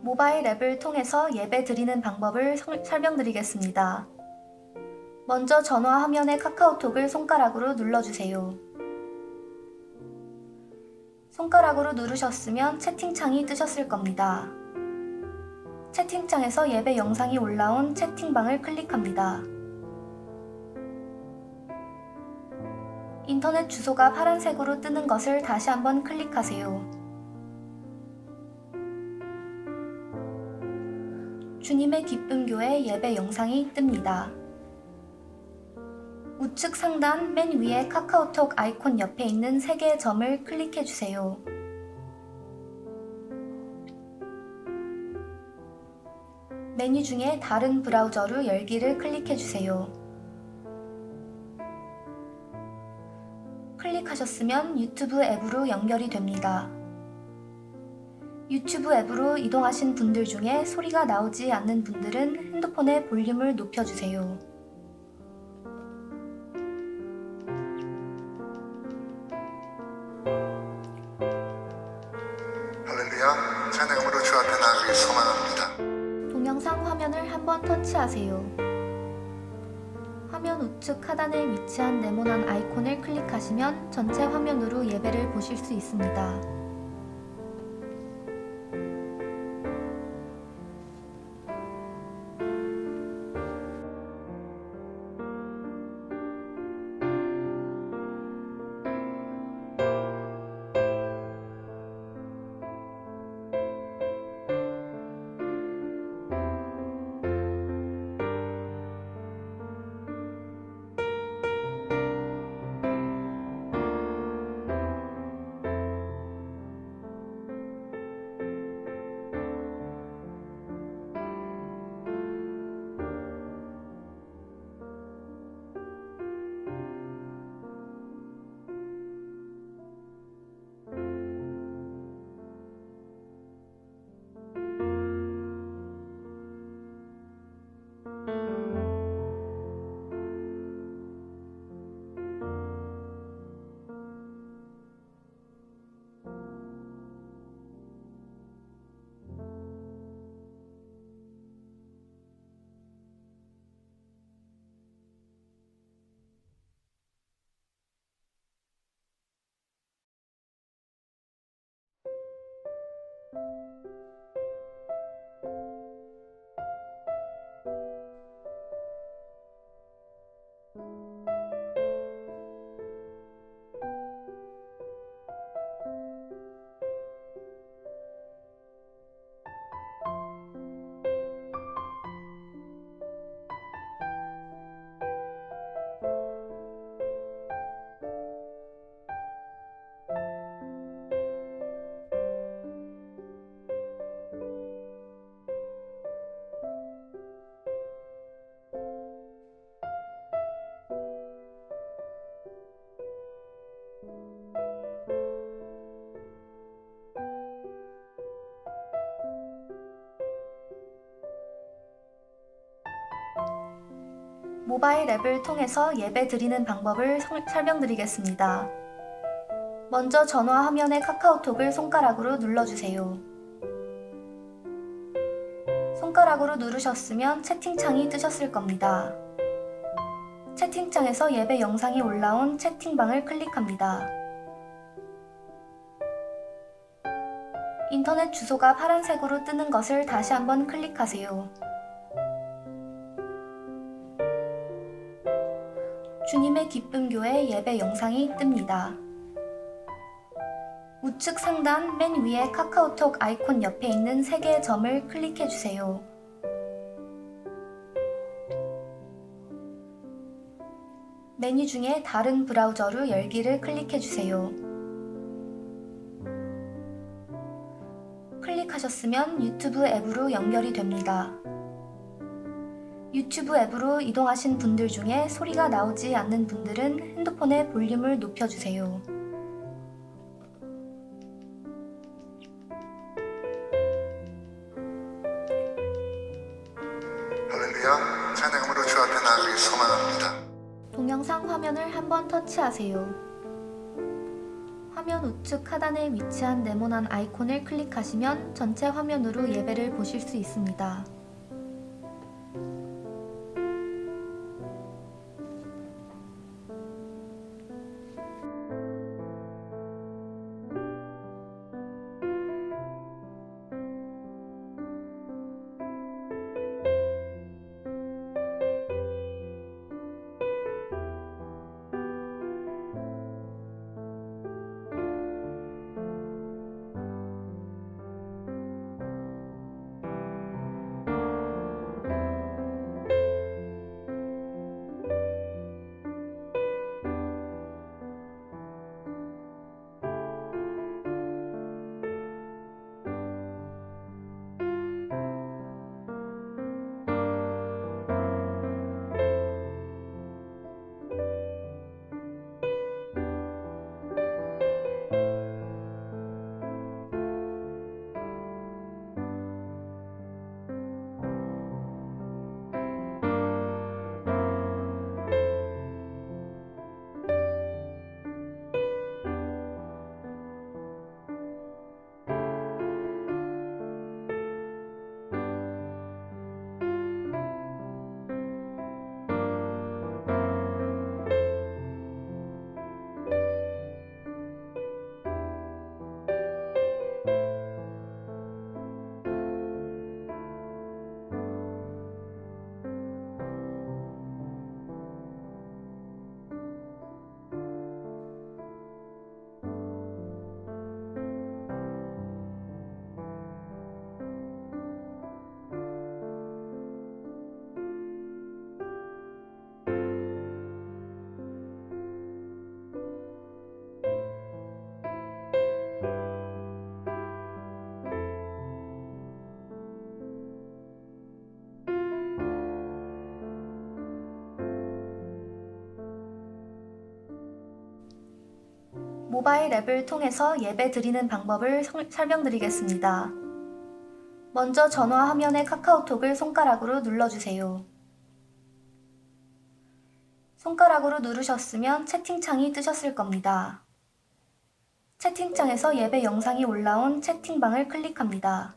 모바일 앱을 통해서 예배 드리는 방법을 설명드리겠습니다. 먼저 전화 화면의 카카오톡을 손가락으로 눌러주세요. 손가락으로 누르셨으면 채팅창이 뜨셨을 겁니다. 채팅창에서 예배 영상이 올라온 채팅방을 클릭합니다. 인터넷 주소가 파란색으로 뜨는 것을 다시 한번 클릭하세요. 주님의 기쁨 교회 예배 영상이 뜹니다. 우측 상단 맨 위에 카카오톡 아이콘 옆에 있는 3개의 점을 클릭해 주세요. 메뉴 중에 다른 브라우저로 열기를 클릭해 주세요. 클릭하셨으면 유튜브 앱으로 연결이 됩니다. 유튜브 앱으로 이동하신 분들 중에 소리가 나오지 않는 분들은 핸드폰의 볼륨을 높여주세요. 할렐루야, 찬양으로 주 앞에 나가길 소망합니다. 동영상 화면을 한번 터치하세요. 화면 우측 하단에 위치한 네모난 아이콘을 클릭하시면 전체 화면으로 예배를 보실 수 있습니다. 모바일 앱을 통해서 예배 드리는 방법을 설명드리겠습니다. 먼저 전화 화면의 카카오톡을 손가락으로 눌러주세요. 손가락으로 누르셨으면 채팅창이 뜨셨을 겁니다. 채팅창에서 예배 영상이 올라온 채팅방을 클릭합니다. 인터넷 주소가 파란색으로 뜨는 것을 다시 한번 클릭하세요. 주님의 기쁨 교회 예배 영상이 뜹니다. 우측 상단 맨 위에 카카오톡 아이콘 옆에 있는 3개의 점을 클릭해 주세요. 메뉴 중에 다른 브라우저로 열기를 클릭해 주세요. 클릭하셨으면 유튜브 앱으로 연결이 됩니다. 유튜브 앱으로 이동하신 분들 중에 소리가 나오지 않는 분들은 핸드폰의 볼륨을 높여주세요. 할렐루야, 찬양으로 주 앞에 나가길 소망합니다. 동영상 화면을 한번 터치하세요. 화면 우측 하단에 위치한 네모난 아이콘을 클릭하시면 전체 화면으로 예배를 보실 수 있습니다. 모바일 앱을 통해서 예배 드리는 방법을 설명드리겠습니다. 먼저 전화 화면의 카카오톡을 손가락으로 눌러주세요. 손가락으로 누르셨으면 채팅창이 뜨셨을 겁니다. 채팅창에서 예배 영상이 올라온 채팅방을 클릭합니다.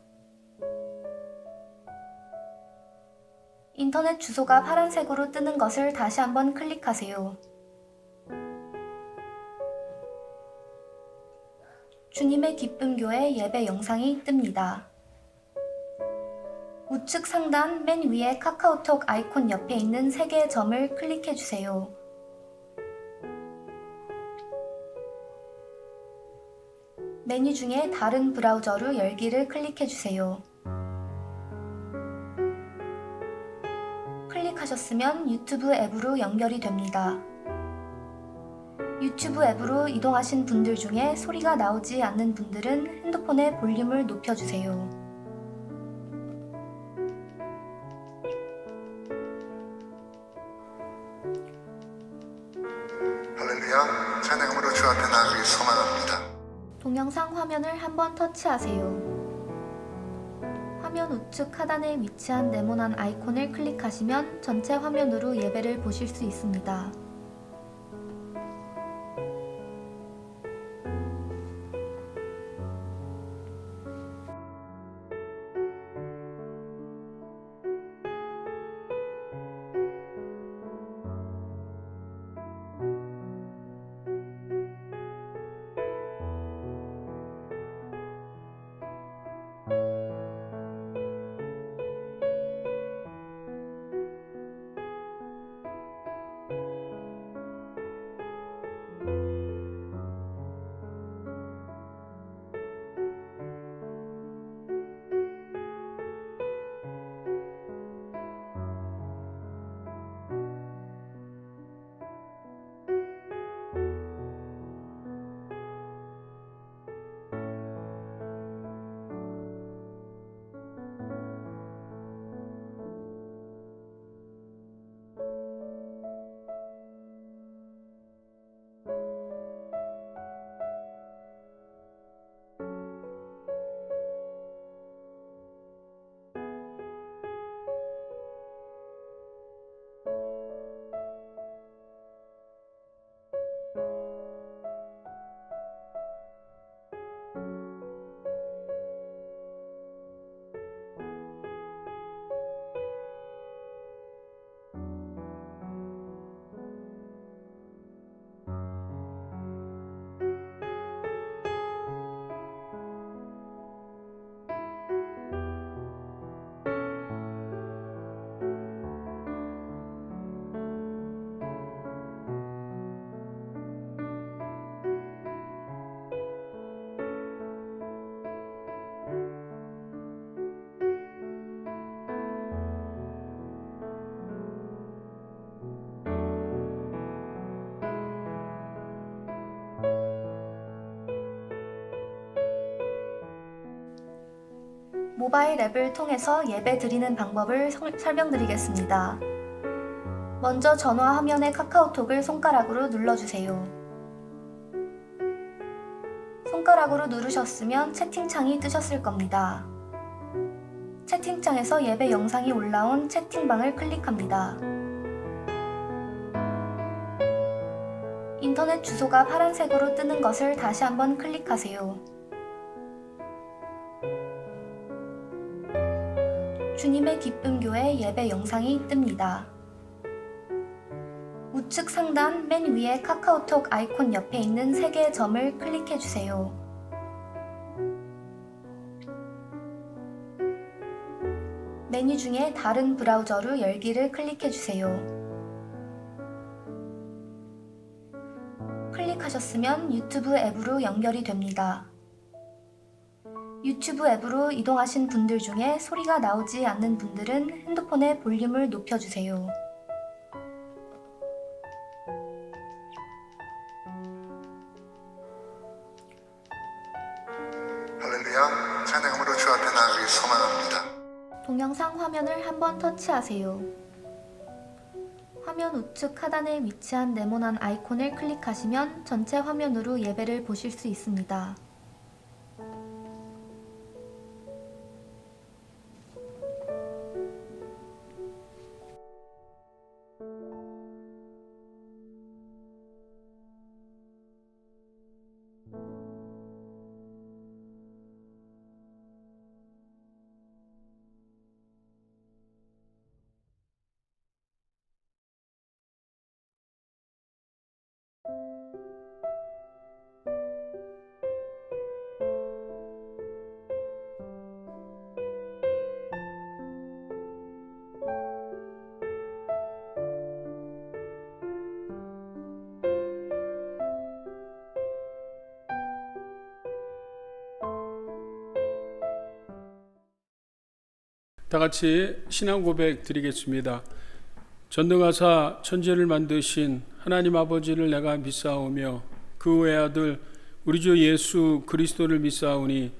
인터넷 주소가 파란색으로 뜨는 것을 다시 한번 클릭하세요. 주님의 기쁨 교회 예배 영상이 뜹니다. 우측 상단 맨 위에 카카오톡 아이콘 옆에 있는 3개의 점을 클릭해 주세요. 메뉴 중에 다른 브라우저로 열기를 클릭해 주세요. 클릭하셨으면 유튜브 앱으로 연결이 됩니다. 유튜브 앱으로 이동하신 분들 중에 소리가 나오지 않는 분들은 핸드폰의 볼륨을 높여주세요. 할렐루야, 찬양으로 주 앞에 나가기 소망합니다. 동영상 화면을 한번 터치하세요. 화면 우측 하단에 위치한 네모난 아이콘을 클릭하시면 전체 화면으로 예배를 보실 수 있습니다. 모바일 앱을 통해서 예배 드리는 방법을 설명드리겠습니다. 먼저 전화 화면의 카카오톡을 손가락으로 눌러주세요. 손가락으로 누르셨으면 채팅창이 뜨셨을 겁니다. 채팅창에서 예배 영상이 올라온 채팅방을 클릭합니다. 인터넷 주소가 파란색으로 뜨는 것을 다시 한번 클릭하세요. 주님의 기쁨 교회 예배 영상이 뜹니다. 우측 상단 맨 위에 카카오톡 아이콘 옆에 있는 3개의 점을 클릭해 주세요. 메뉴 중에 다른 브라우저로 열기를 클릭해 주세요. 클릭하셨으면 유튜브 앱으로 연결이 됩니다. 유튜브 앱으로 이동하신 분들 중에 소리가 나오지 않는 분들은 핸드폰의 볼륨을 높여주세요. 할렐루야, 찬양으로 주 앞에 나가기 소망합니다. 동영상 화면을 한번 터치하세요. 화면 우측 하단에 위치한 네모난 아이콘을 클릭하시면 전체 화면으로 예배를 보실 수 있습니다. 다 같이 신앙 고백 드리겠습니다. 전능하사 천지를 만드신 하나님 아버지를 내가 믿사오며 그 외아들 우리 주 예수 그리스도를 믿사오니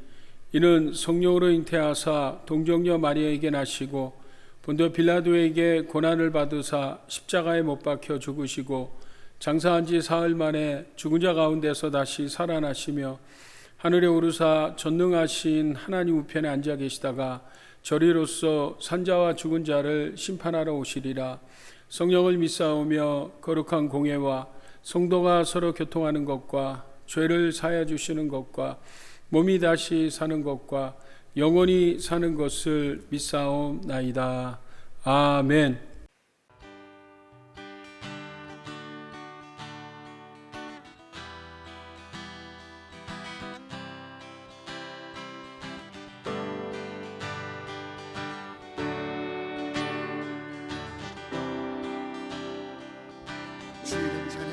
이는 성령으로 잉태하사 동정녀 마리아에게 나시고 본도 빌라도에게 고난을 받으사 십자가에 못 박혀 죽으시고 장사한 지 사흘 만에 죽은 자 가운데서 다시 살아나시며 하늘에 오르사 전능하신 하나님 우편에 앉아 계시다가 저리로서 산자와 죽은 자를 심판하러 오시리라. 성령을 믿사오며 거룩한 공예와 성도가 서로 교통하는 것과 죄를 사하여 주시는 것과 몸이 다시 사는 것과 영원히 사는 것을 믿사옵나이다. 아멘. 주님 찬양,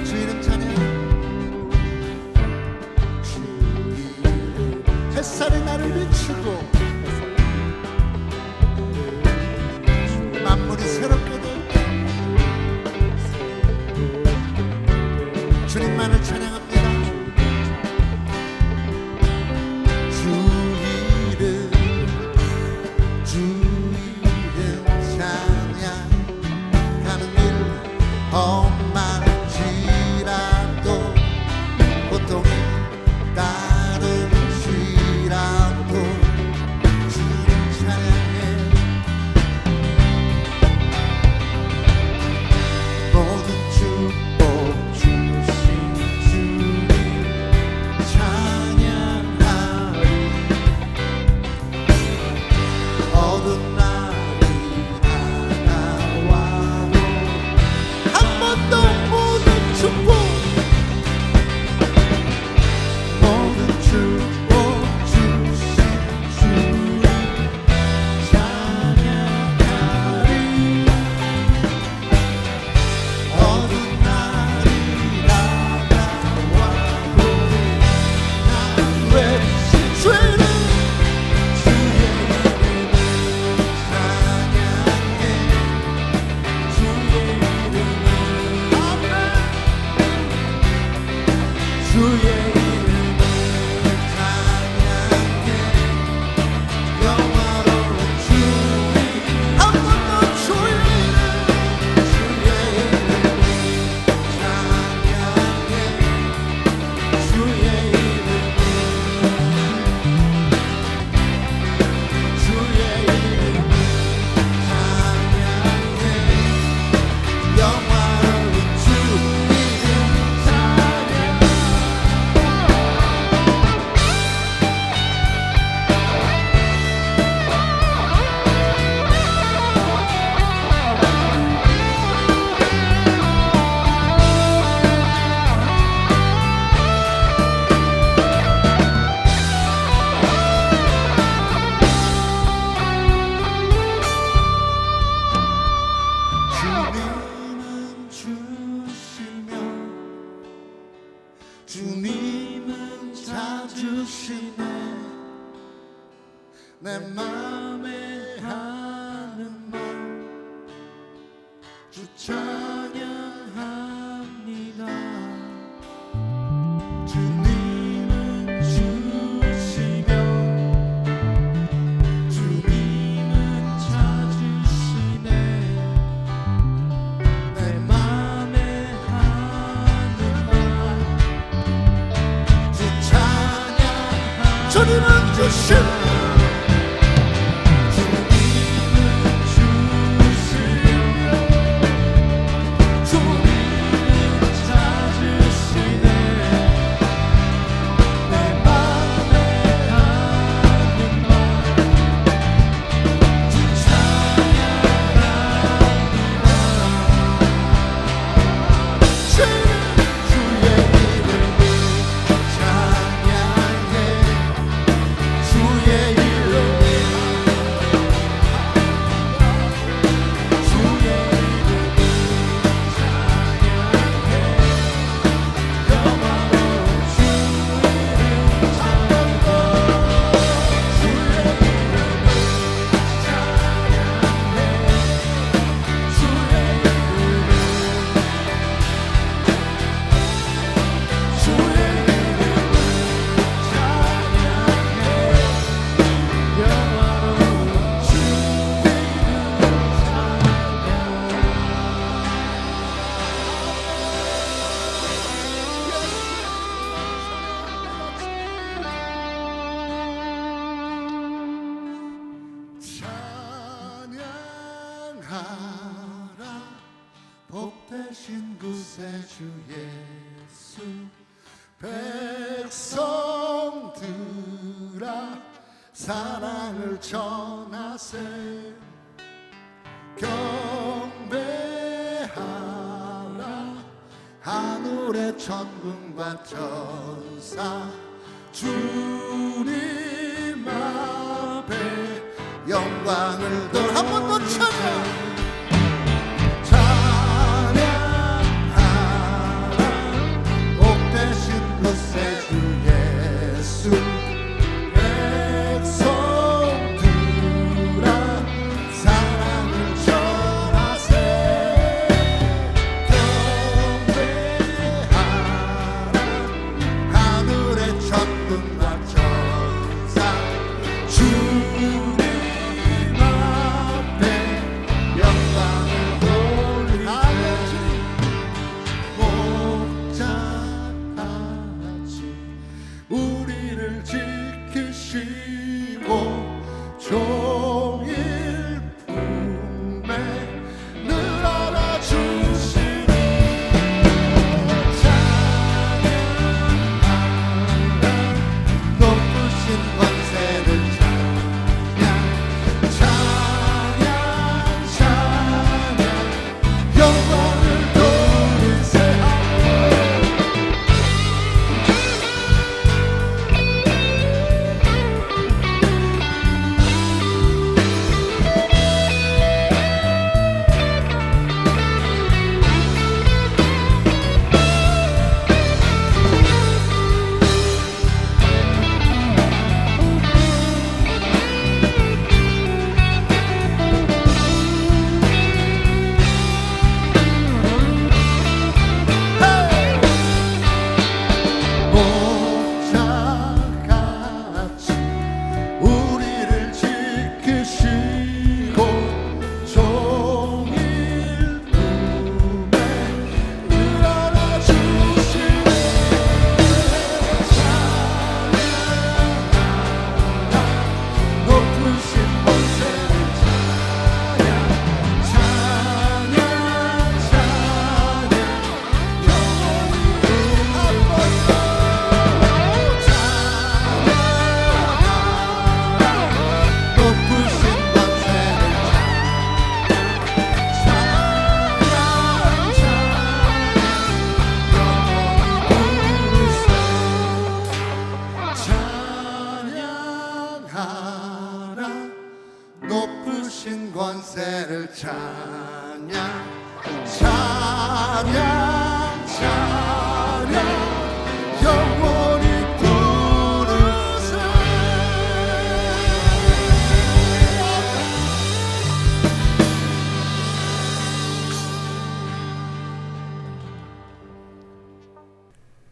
주님 찬양. 주님만을 찬양합니다. 주 이름 찬양하는 일 험한지라도 고통이 따르시라도 주님 찬양해. 모든 축복 주신 주님 찬양하리. 어두운 날이 다가와도 한 번 더 모든 축복 모든 축복 주신 주님 찬양하리. 어두운 날이 다가와도 난 외친 죄는 주의 이름을 찬양해. 주의 이름을 아멘. 주의 이름을 찬양해. 영화로운 주님 한 번 더 주의 이름 주의 이름을 찬양해. 주의 이름을 주의 이름을 찬양해. 영화로운 주 이름 찬양. 주님은 주시며 주님은 찾으시네. 내 맘에 하는 말 주 찬양합니다. 주님은 주시며 주님은 찾으시네. 내 맘에 하는 말 주 찬양. 주님은 주시며 주님은 주시며 주님은 찾으시네. 내 맘에 하는 말 주 찬양합니다. 주의 이름을 찬양해. 주의 이름을 주의 이름을 찬양해. 영화로운 주 이름 찬양해. 주의 이름을 찬양해. 주의 이름을 주의 이름을 찬양해. 영화로운 주 찬양하라. 복되신 구세주 예수. 백성들아 사랑을 전하세. 경배하라. 하늘의 천군과 천사 주님 앞에 영광을 돌 한 번 더 찬양.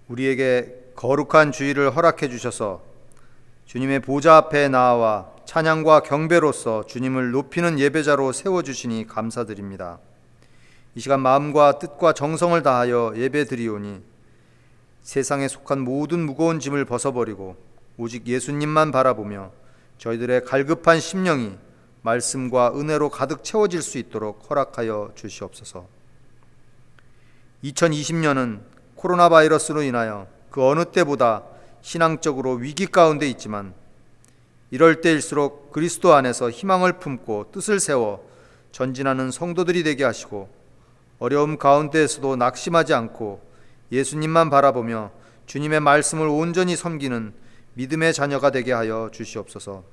우리에게 거룩한 주일을 허락해 주셔서 주님의 보좌 앞에 나와 찬양과 경배로서 주님을 높이는 예배자로 세워주시니 감사드립니다. 이 시간 마음과 뜻과 정성을 다하여 예배드리오니 세상에 속한 모든 무거운 짐을 벗어버리고 오직 예수님만 바라보며 저희들의 갈급한 심령이 말씀과 은혜로 가득 채워질 수 있도록 허락하여 주시옵소서. 2020년은 코로나 바이러스로 인하여 그 어느 때보다 신앙적으로 위기 가운데 있지만 이럴 때일수록 그리스도 안에서 희망을 품고 뜻을 세워 전진하는 성도들이 되게 하시고 어려움 가운데에서도 낙심하지 않고 예수님만 바라보며 주님의 말씀을 온전히 섬기는 믿음의 자녀가 되게 하여 주시옵소서.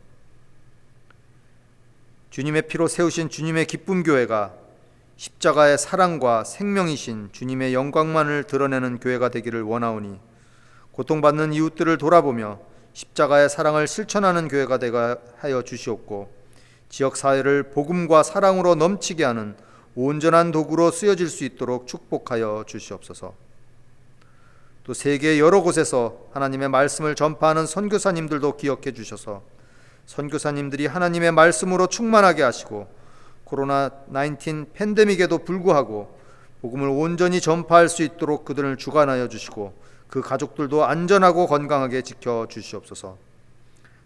주님의 피로 세우신 주님의 기쁨 교회가 십자가의 사랑과 생명이신 주님의 영광만을 드러내는 교회가 되기를 원하오니 고통받는 이웃들을 돌아보며 십자가의 사랑을 실천하는 교회가 되게 하여 주시옵고 지역사회를 복음과 사랑으로 넘치게 하는 온전한 도구로 쓰여질 수 있도록 축복하여 주시옵소서. 또 세계 여러 곳에서 하나님의 말씀을 전파하는 선교사님들도 기억해 주셔서 선교사님들이 하나님의 말씀으로 충만하게 하시고 코로나19 팬데믹에도 불구하고 복음을 온전히 전파할 수 있도록 그들을 주관하여 주시고 그 가족들도 안전하고 건강하게 지켜 주시옵소서.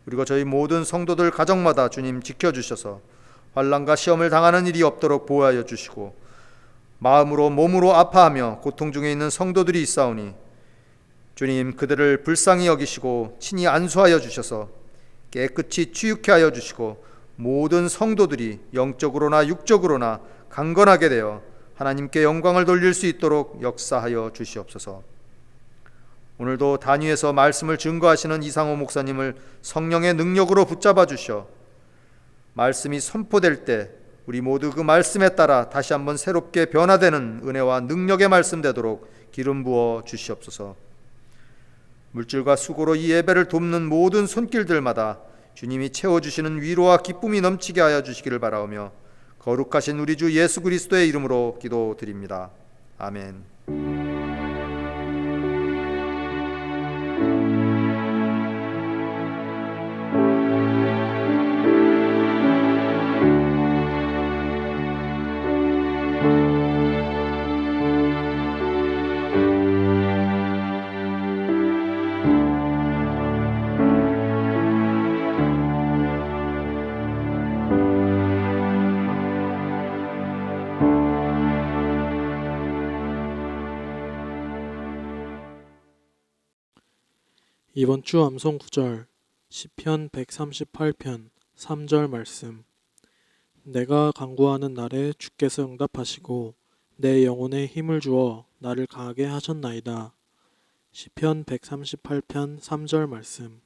그리고 저희 모든 성도들 가정마다 주님 지켜주셔서 환난과 시험을 당하는 일이 없도록 보호하여 주시고 마음으로 몸으로 아파하며 고통 중에 있는 성도들이 있사오니 주님 그들을 불쌍히 여기시고 친히 안수하여 주셔서 깨끗이 치유케 하여 주시고 모든 성도들이 영적으로나 육적으로나 강건하게 되어 하나님께 영광을 돌릴 수 있도록 역사하여 주시옵소서. 오늘도 단위에서 말씀을 증거하시는 이상호 목사님을 성령의 능력으로 붙잡아 주셔 말씀이 선포될 때 우리 모두 그 말씀에 따라 다시 한번 새롭게 변화되는 은혜와 능력의 말씀 되도록 기름 부어 주시옵소서. 물질과 수고로 이 예배를 돕는 모든 손길들마다 주님이 채워주시는 위로와 기쁨이 넘치게 하여 주시기를 바라오며 거룩하신 우리 주 예수 그리스도의 이름으로 기도드립니다. 아멘. 이번 주 암송 구절 시편 138편 3절 말씀. 내가 간구하는 날에 주께서 응답하시고 내 영혼에 힘을 주어 나를 강하게 하셨나이다. 시편 138편 3절 말씀.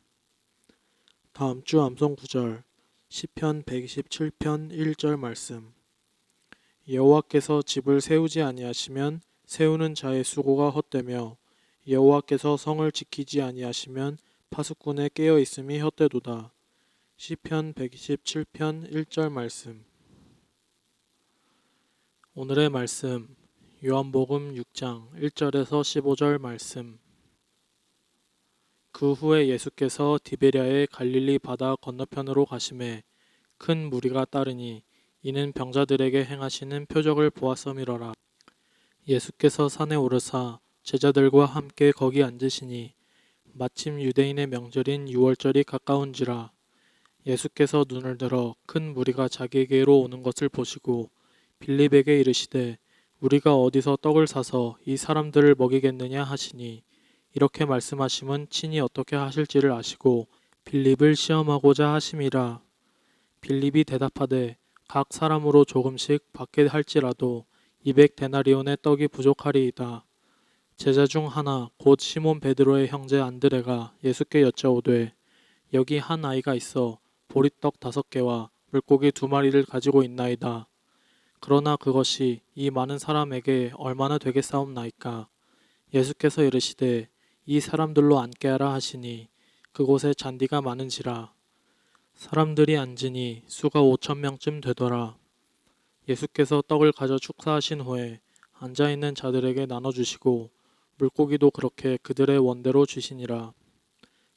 다음 주 암송 구절 시편 127편 1절 말씀. 여호와께서 집을 세우지 아니하시면 세우는 자의 수고가 헛되며 여호와께서 성을 지키지 아니하시면 파수꾼의 깨어 있음이 헛되도다. 시편 127편 1절 말씀. 오늘의 말씀 요한복음 6장 1절에서 15절 말씀. 그 후에 예수께서 디베랴의 갈릴리 바다 건너편으로 가심에 큰 무리가 따르니 이는 병자들에게 행하시는 표적을 보았음이러라. 예수께서 산에 오르사 제자들과 함께 거기 앉으시니 마침 유대인의 명절인 유월절이 가까운지라. 예수께서 눈을 들어 큰 무리가 자기에게로 오는 것을 보시고 빌립에게 이르시되 우리가 어디서 떡을 사서 이 사람들을 먹이겠느냐 하시니 이렇게 말씀하심은 친히 어떻게 하실지를 아시고 빌립을 시험하고자 하심이라. 빌립이 대답하되 각 사람으로 조금씩 받게 할지라도 200데나리온의 떡이 부족하리이다. 제자 중 하나 곧 시몬 베드로의 형제 안드레가 예수께 여짜오되 여기 한 아이가 있어 보리떡 5개와 물고기 2마리를 가지고 있나이다. 그러나 그것이 이 많은 사람에게 얼마나 되겠사옵나이까. 예수께서 이르시되 이 사람들로 앉게 하라 하시니 그곳에 잔디가 많은지라. 사람들이 앉으니 수가 5,000명쯤 되더라. 예수께서 떡을 가져 축사하신 후에 앉아있는 자들에게 나눠주시고 물고기도 그렇게 그들의 원대로 주시니라.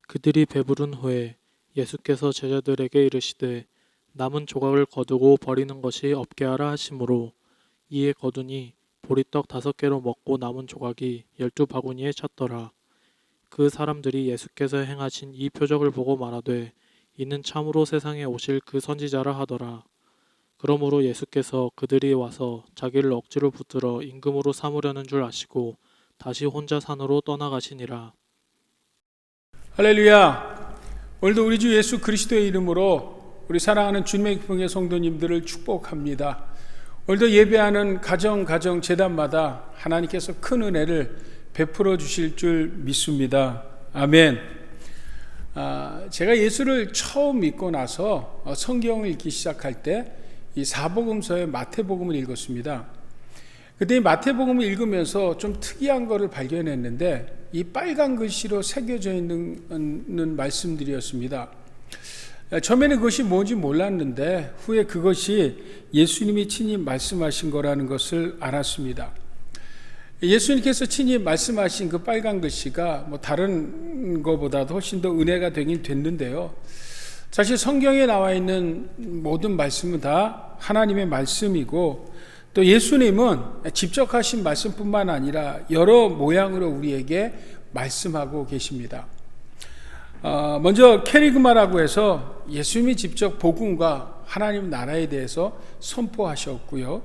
그들이 배부른 후에 예수께서 제자들에게 이르시되 남은 조각을 거두고 버리는 것이 없게 하라 하시므로 이에 거두니 보리떡 5개로 먹고 남은 조각이 12바구니에 찼더라. 그 사람들이 예수께서 행하신 이 표적을 보고 말하되 이는 참으로 세상에 오실 그 선지자라 하더라. 그러므로 예수께서 그들이 와서 자기를 억지로 붙들어 임금으로 삼으려는 줄 아시고 다시 혼자 산으로 떠나가시니라. 할렐루야. 오늘도 우리 주 예수 그리스도의 이름으로 우리 사랑하는 주님의 기쁨의 성도님들을 축복합니다. 오늘도 예배하는 가정 재단마다 하나님께서 큰 은혜를 베풀어 주실 줄 믿습니다. 아멘. 제가 예수를 처음 믿고 나서 성경을 읽기 시작할 때 이 사복음서의 마태복음을 읽었습니다. 그때 이 마태복음을 읽으면서 좀 특이한 것을 발견했는데 이 빨간 글씨로 새겨져 있는 말씀들이었습니다. 처음에는 그것이 뭔지 몰랐는데 후에 그것이 예수님이 친히 말씀하신 거라는 것을 알았습니다. 예수님께서 친히 말씀하신 그 빨간 글씨가 다른 것보다도 훨씬 더 은혜가 되긴 됐는데요. 사실 성경에 나와 있는 모든 말씀은 다 하나님의 말씀이고 또 예수님은 직접 하신 말씀뿐만 아니라 여러 모양으로 우리에게 말씀하고 계십니다. 먼저 캐리그마라고 해서 예수님이 직접 복음과 하나님 나라에 대해서 선포하셨고요.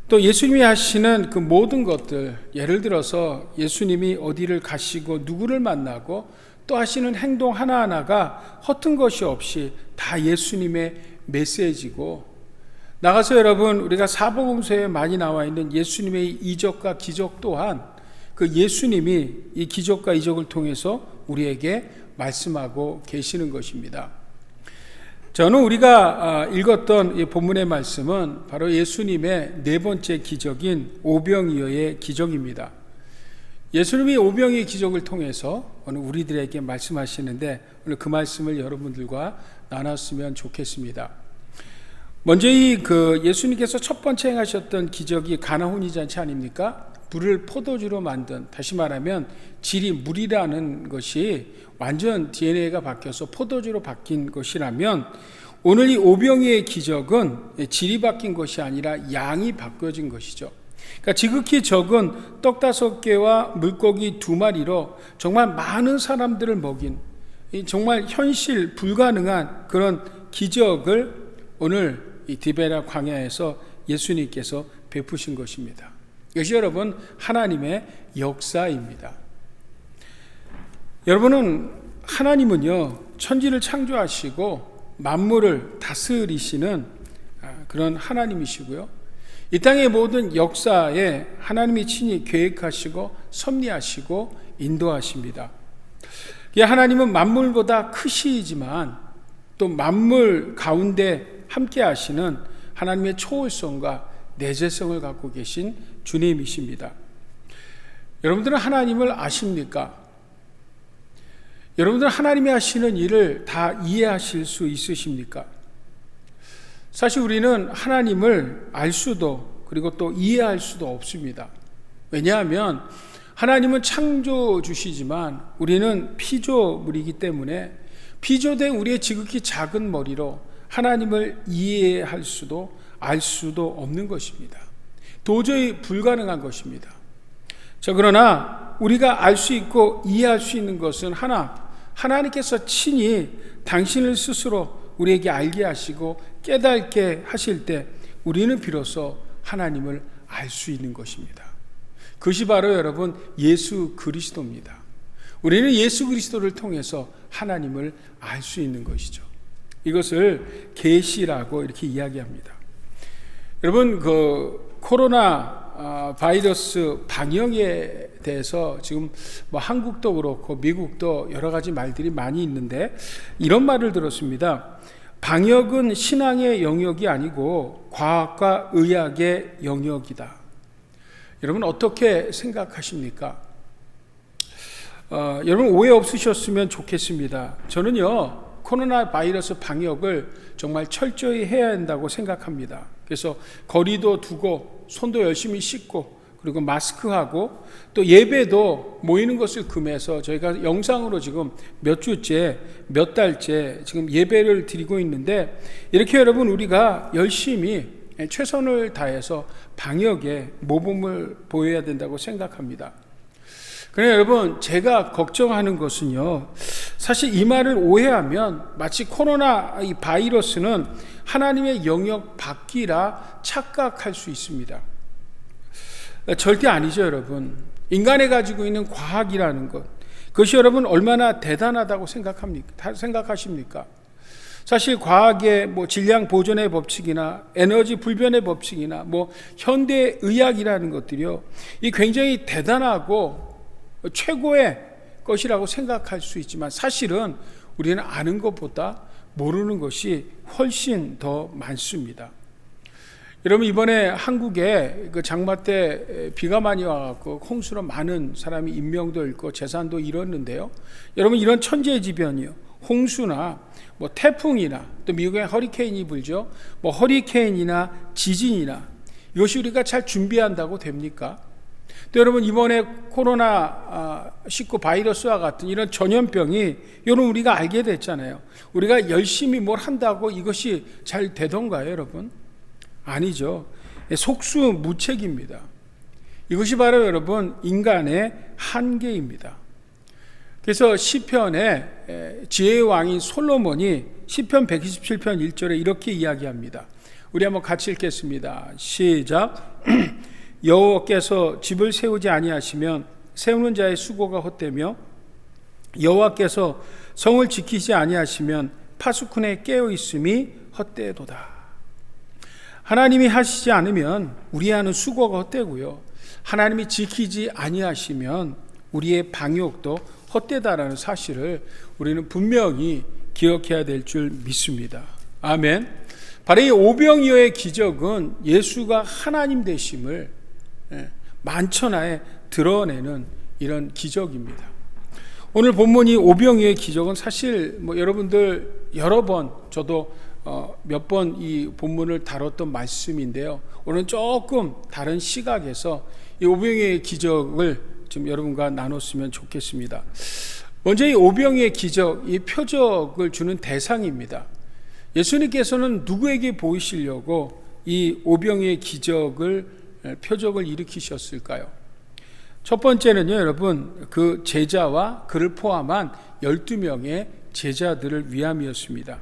또 예수님이 하시는 그 모든 것들, 예를 들어서 예수님이 어디를 가시고 누구를 만나고 또 하시는 행동 하나하나가 허튼 것이 없이 다 예수님의 메시지고, 나가서 여러분 우리가 사복음서에 많이 나와 있는 예수님의 이적과 기적 또한 그 예수님이 이 기적과 이적을 통해서 우리에게 말씀하고 계시는 것입니다. 저는 우리가 읽었던 이 본문의 말씀은 바로 예수님의 네 번째 기적인 오병이어의 기적입니다. 예수님이 오병이의 기적을 통해서 오늘 우리들에게 말씀하시는데 오늘 그 말씀을 여러분들과 나눴으면 좋겠습니다. 먼저 예수님께서 첫 번째 행하셨던 기적이 가나 혼인잔치 아닙니까? 물을 포도주로 만든, 다시 말하면 질이 물이라는 것이 완전 DNA가 바뀌어서 포도주로 바뀐 것이라면 오늘 이 오병이의 기적은 질이 바뀐 것이 아니라 양이 바뀌어진 것이죠. 그러니까 지극히 적은 떡 5개와 물고기 2마리로 정말 많은 사람들을 먹인 정말 현실 불가능한 그런 기적을 오늘 이 디베랴 광야에서 예수님께서 베푸신 것입니다. 이것이 여러분 하나님의 역사입니다. 여러분은 하나님은요 천지를 창조하시고 만물을 다스리시는 그런 하나님이시고요, 이 땅의 모든 역사에 하나님이 친히 계획하시고 섭리하시고 인도하십니다. 하나님은 만물보다 크시지만 또 만물 가운데 함께 하시는 하나님의 초월성과 내재성을 갖고 계신 주님이십니다. 여러분들은 하나님을 아십니까? 여러분들은 하나님이 하시는 일을 다 이해하실 수 있으십니까? 사실 우리는 하나님을 알 수도 그리고 또 이해할 수도 없습니다. 왜냐하면 하나님은 창조주시지만 우리는 피조물이기 때문에 피조된 우리의 지극히 작은 머리로 하나님을 이해할 수도 알 수도 없는 것입니다. 도저히 불가능한 것입니다. 그러나 우리가 알 수 있고 이해할 수 있는 것은 하나님께서 친히 당신을 스스로 우리에게 알게 하시고 깨닫게 하실 때 우리는 비로소 하나님을 알 수 있는 것입니다. 그것이 바로 여러분 예수 그리스도입니다. 우리는 예수 그리스도를 통해서 하나님을 알 수 있는 것이죠. 이것을 계시라고 이렇게 이야기합니다. 여러분 코로나 바이러스 방역에 대해서 지금 한국도 그렇고 미국도 여러 가지 말들이 많이 있는데 이런 말을 들었습니다. 방역은 신앙의 영역이 아니고 과학과 의학의 영역이다. 여러분 어떻게 생각하십니까? 여러분 오해 없으셨으면 좋겠습니다. 저는요 코로나 바이러스 방역을 정말 철저히 해야 한다고 생각합니다. 그래서 거리도 두고 손도 열심히 씻고 그리고 마스크하고 또 예배도 모이는 것을 금해서 저희가 영상으로 지금 몇 주째, 몇 달째 지금 예배를 드리고 있는데, 이렇게 여러분 우리가 열심히 최선을 다해서 방역에 모범을 보여야 된다고 생각합니다. 그런데 여러분, 제가 걱정하는 것은요, 사실 이 말을 오해하면 마치 코로나 이 바이러스는 하나님의 영역 밖이라 착각할 수 있습니다. 절대 아니죠, 여러분. 인간이 가지고 있는 과학이라는 것, 그것이 여러분 얼마나 대단하다고 생각하십니까? 사실 과학의 질량 보존의 법칙이나 에너지 불변의 법칙이나 현대 의학이라는 것들이요, 이 굉장히 대단하고 최고의 것이라고 생각할 수 있지만, 사실은 우리는 아는 것보다 모르는 것이 훨씬 더 많습니다. 여러분, 이번에 한국에 그 장마 때 비가 많이 와갖고 홍수로 많은 사람이 인명도 잃고 재산도 잃었는데요. 여러분, 이런 천재지변이요, 홍수나 태풍이나 또 미국에 허리케인이 불죠. 허리케인이나 지진이나 이것이 우리가 잘 준비한다고 됩니까? 또 여러분, 이번에 코로나19 바이러스와 같은 이런 전염병이 여러분 우리가 알게 됐잖아요. 우리가 열심히 뭘 한다고 이것이 잘 되던가요, 여러분? 아니죠. 속수무책입니다. 이것이 바로 여러분 인간의 한계입니다. 그래서 시편의 지혜의 왕인 솔로몬이 시편 127편 1절에 이렇게 이야기합니다. 우리 한번 같이 읽겠습니다. 시작. 여호와께서 집을 세우지 아니하시면 세우는 자의 수고가 헛되며 여호와께서 성을 지키지 아니하시면 파수꾼의 깨어 있음이 헛되도다. 하나님이 하시지 않으면 우리 하는 수고가 헛되고요, 하나님이 지키지 아니하시면 우리의 방역도 헛되다라는 사실을 우리는 분명히 기억해야 될 줄 믿습니다. 아멘. 바로 이 오병이어의 기적은 예수가 하나님 되심을 만천하에 드러내는 이런 기적입니다. 오늘 본문이 오병이어의 기적은 사실 여러분들 여러 번, 저도 몇 번 이 본문을 다뤘던 말씀인데요, 오늘 조금 다른 시각에서 이 오병이어의 기적을 좀 여러분과 나눴으면 좋겠습니다. 먼저 이 오병이어의 기적, 이 표적을 주는 대상입니다. 예수님께서는 누구에게 보이시려고 이 오병이어의 표적을 일으키셨을까요? 첫 번째는요, 여러분, 그 제자와 그를 포함한 12명의 제자들을 위함이었습니다.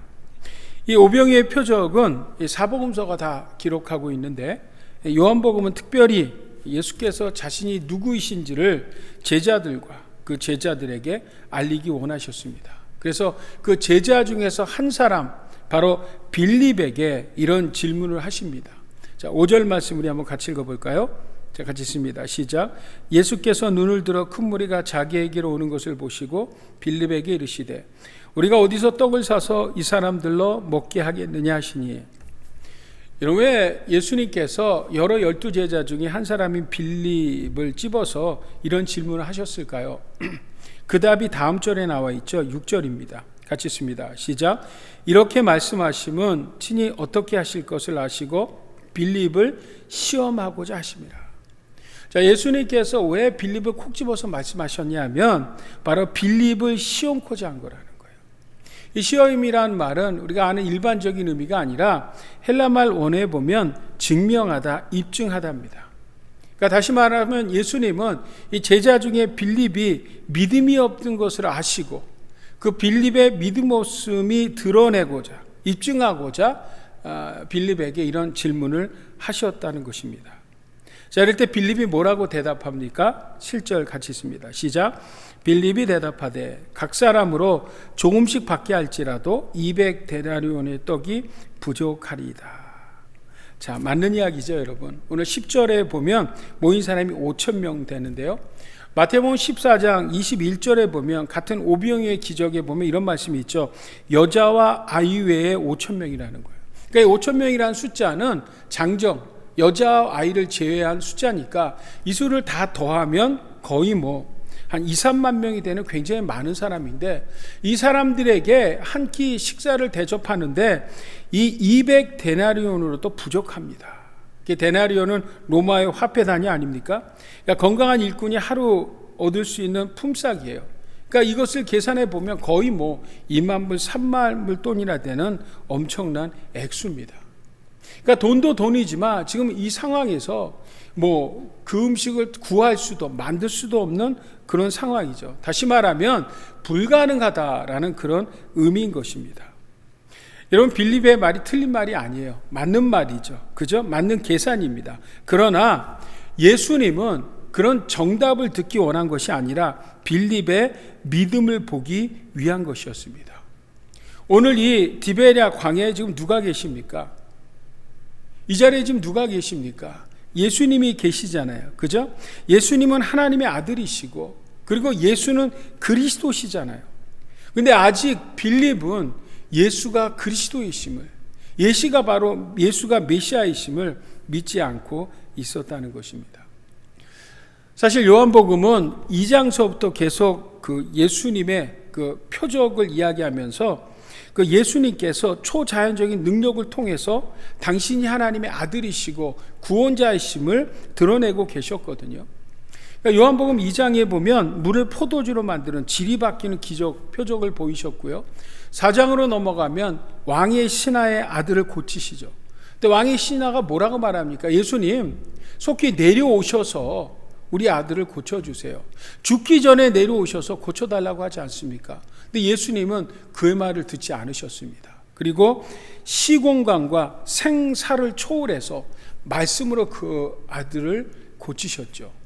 이 오병이어의 표적은 사복음서가 다 기록하고 있는데, 요한복음은 특별히 예수께서 자신이 누구이신지를 제자들과 그 제자들에게 알리기 원하셨습니다. 그래서 그 제자 중에서 한 사람, 바로 빌립에게 이런 질문을 하십니다. 자, 5절 말씀 우리 한번 같이 읽어볼까요? 자, 같이 읽습니다. 시작. 예수께서 눈을 들어 큰 무리가 자기에게로 오는 것을 보시고 빌립에게 이르시되 우리가 어디서 떡을 사서 이 사람들로 먹게 하겠느냐 하시니. 여러분, 왜 예수님께서 여러 12제자 중에 한 사람인 빌립을 집어서 이런 질문을 하셨을까요? 그 답이 다음 절에 나와 있죠. 6절입니다. 같이 읽습니다. 시작. 이렇게 말씀하심은 친히 어떻게 하실 것을 아시고 빌립을 시험하고자 하심이라. 자, 예수님께서 왜 빌립을 콕 집어서 말씀하셨냐면 바로 빌립을 시험코자 한 거라는 거예요. 이 시험이라는 말은 우리가 아는 일반적인 의미가 아니라 헬라말 원어에 보면 증명하다, 입증하다입니다. 그러니까 다시 말하면 예수님은 이 제자 중에 빌립이 믿음이 없던 것을 아시고 그 빌립의 믿음 없음이 드러내고자, 입증하고자 빌립에게 이런 질문을 하셨다는 것입니다. 자, 이럴 때 빌립이 뭐라고 대답합니까? 7절 같이 있습니다. 시작. 빌립이 대답하되 각 사람으로 조금씩 받게 할지라도 200데나리온의 떡이 부족하리이다. 자, 맞는 이야기죠, 여러분. 오늘 10절에 보면 모인 사람이 5,000명 되는데요, 마태복음 14장 21절에 보면 같은 오병이어의 기적에 보면 이런 말씀이 있죠. 여자와 아이 외에 5,000명이라는 거예요. 그러니까 5,000명이라는 숫자는 장정, 여자와 아이를 제외한 숫자니까 이 수를 다 더하면 거의 한 2, 3만 명이 되는 굉장히 많은 사람인데, 이 사람들에게 한 끼 식사를 대접하는데 이 200데나리온으로도 부족합니다. 데나리오는 로마의 화폐 단위 아닙니까? 그러니까 건강한 일꾼이 하루 얻을 수 있는 품삯이에요. 그러니까 이것을 계산해 보면 거의 2만 불, 3만 불 돈이나 되는 엄청난 액수입니다. 그러니까 돈도 돈이지만 지금 이 상황에서 그 음식을 구할 수도 만들 수도 없는 그런 상황이죠. 다시 말하면 불가능하다라는 그런 의미인 것입니다. 여러분, 빌립의 말이 틀린 말이 아니에요. 맞는 말이죠. 그죠? 맞는 계산입니다. 그러나 예수님은 그런 정답을 듣기 원한 것이 아니라 빌립의 믿음을 보기 위한 것이었습니다. 오늘 이 디베랴 광야에 지금 누가 계십니까? 이 자리에 지금 누가 계십니까? 예수님이 계시잖아요. 그죠? 예수님은 하나님의 아들이시고, 그리고 예수는 그리스도시잖아요. 근데 아직 빌립은 예수가 그리스도이심을, 예수가 메시아이심을 믿지 않고 있었다는 것입니다. 사실 요한복음은 2장서부터 계속 그 예수님의 그 표적을 이야기하면서 그 예수님께서 초자연적인 능력을 통해서 당신이 하나님의 아들이시고 구원자이심을 드러내고 계셨거든요. 그러니까 요한복음 2장에 보면 물을 포도주로 만드는 질이 바뀌는 기적, 표적을 보이셨고요. 4장으로 넘어가면 왕의 신하의 아들을 고치시죠. 근데 왕의 신하가 뭐라고 말합니까? 예수님, 속히 내려오셔서 우리 아들을 고쳐주세요. 죽기 전에 내려오셔서 고쳐달라고 하지 않습니까? 근데 예수님은 그의 말을 듣지 않으셨습니다. 그리고 시공간과 생사를 초월해서 말씀으로 그 아들을 고치셨죠.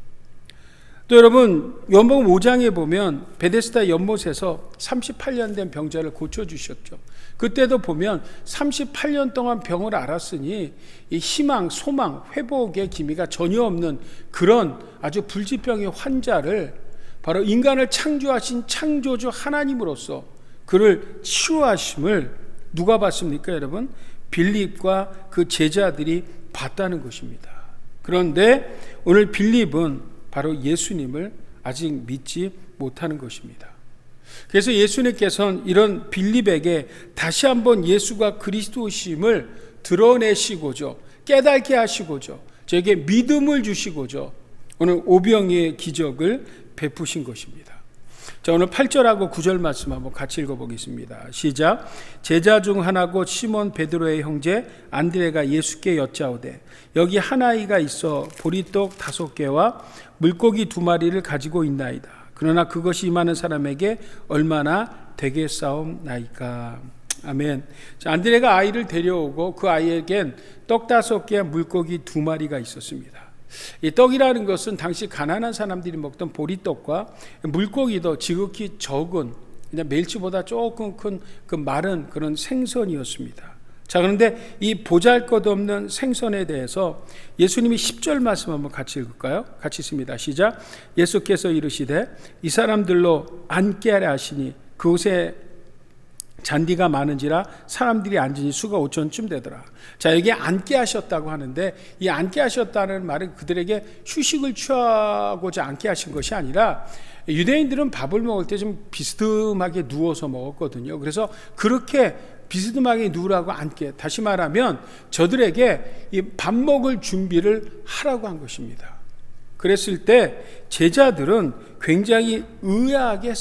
또 여러분, 요한복음 5장에 보면 베데스다 연못에서 38년 된 병자를 고쳐주셨죠. 그때도 보면 38년 동안 병을 앓았으니 이 희망, 소망, 회복의 기미가 전혀 없는 그런 아주 불치병의 환자를 바로 인간을 창조하신 창조주 하나님으로서 그를 치유하심을 누가 봤습니까, 여러분? 빌립과 그 제자들이 봤다는 것입니다. 그런데 오늘 빌립은 바로 예수님을 아직 믿지 못하는 것입니다. 그래서 예수님께서는 이런 빌립에게 다시 한번 예수가 그리스도심을 드러내시고죠, 깨닫게 하시고죠, 저에게 믿음을 주시고죠, 오늘 오병이의 기적을 베푸신 것입니다. 자, 오늘 8절하고 9절 말씀 한번 같이 읽어보겠습니다. 시작. 제자 중 하나고 시몬 베드로의 형제 안드레가 예수께 여짜오되 여기 한 아이가 있어 보리떡 5개와 물고기 2마리를 가지고 있나이다. 그러나 그것이 임하는 사람에게 얼마나 되겠사옵나이까. 아멘. 자, 안드레가 아이를 데려오고 그 아이에겐 떡 5개와 물고기 2마리가 있었습니다. 이 떡이라는 것은 당시 가난한 사람들이 먹던 보리떡과 물고기도 지극히 적은, 그냥 멸치보다 조금 큰 그 마른 그런 생선이었습니다. 자, 그런데 이 보잘것없는 생선에 대해서 예수님이 10절 말씀 한번 같이 읽을까요? 같이 읽습니다. 시작. 예수께서 이르시되 이 사람들로 앉게 하려 하시니 그곳에 잔디가 많은지라 사람들이 앉으니 수가 5천쯤 되더라. 자, 여기 앉게 하셨다고 하는데 이 앉게 하셨다는 말은 그들에게 휴식을 취하고자 앉게 하신 것이 아니라 유대인들은 밥을 먹을 때 좀 비스듬하게 누워서 먹었거든요. 그래서 그렇게 비스듬하게 누우라고 앉게, 다시 말하면 저들에게 이 밥 먹을 준비를 하라고 한 것입니다. 그랬을 때 제자들은 굉장히 의아하게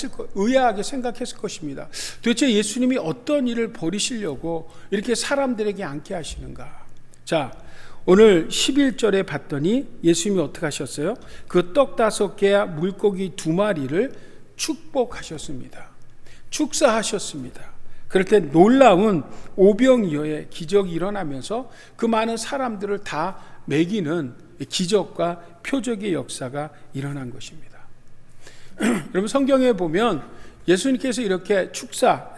생각했을 것입니다. 도대체 예수님이 어떤 일을 벌이시려고 이렇게 사람들에게 앉게 하시는가? 자, 오늘 11절에 봤더니 예수님이 어떻게 하셨어요? 그 떡 5개와 물고기 2마리를 축복하셨습니다. 축사하셨습니다. 그럴 때 놀라운 오병이어의 기적이 일어나면서 그 많은 사람들을 다 먹이는 기적과 표적의 역사가 일어난 것입니다. 여러분, 성경에 보면 예수님께서 이렇게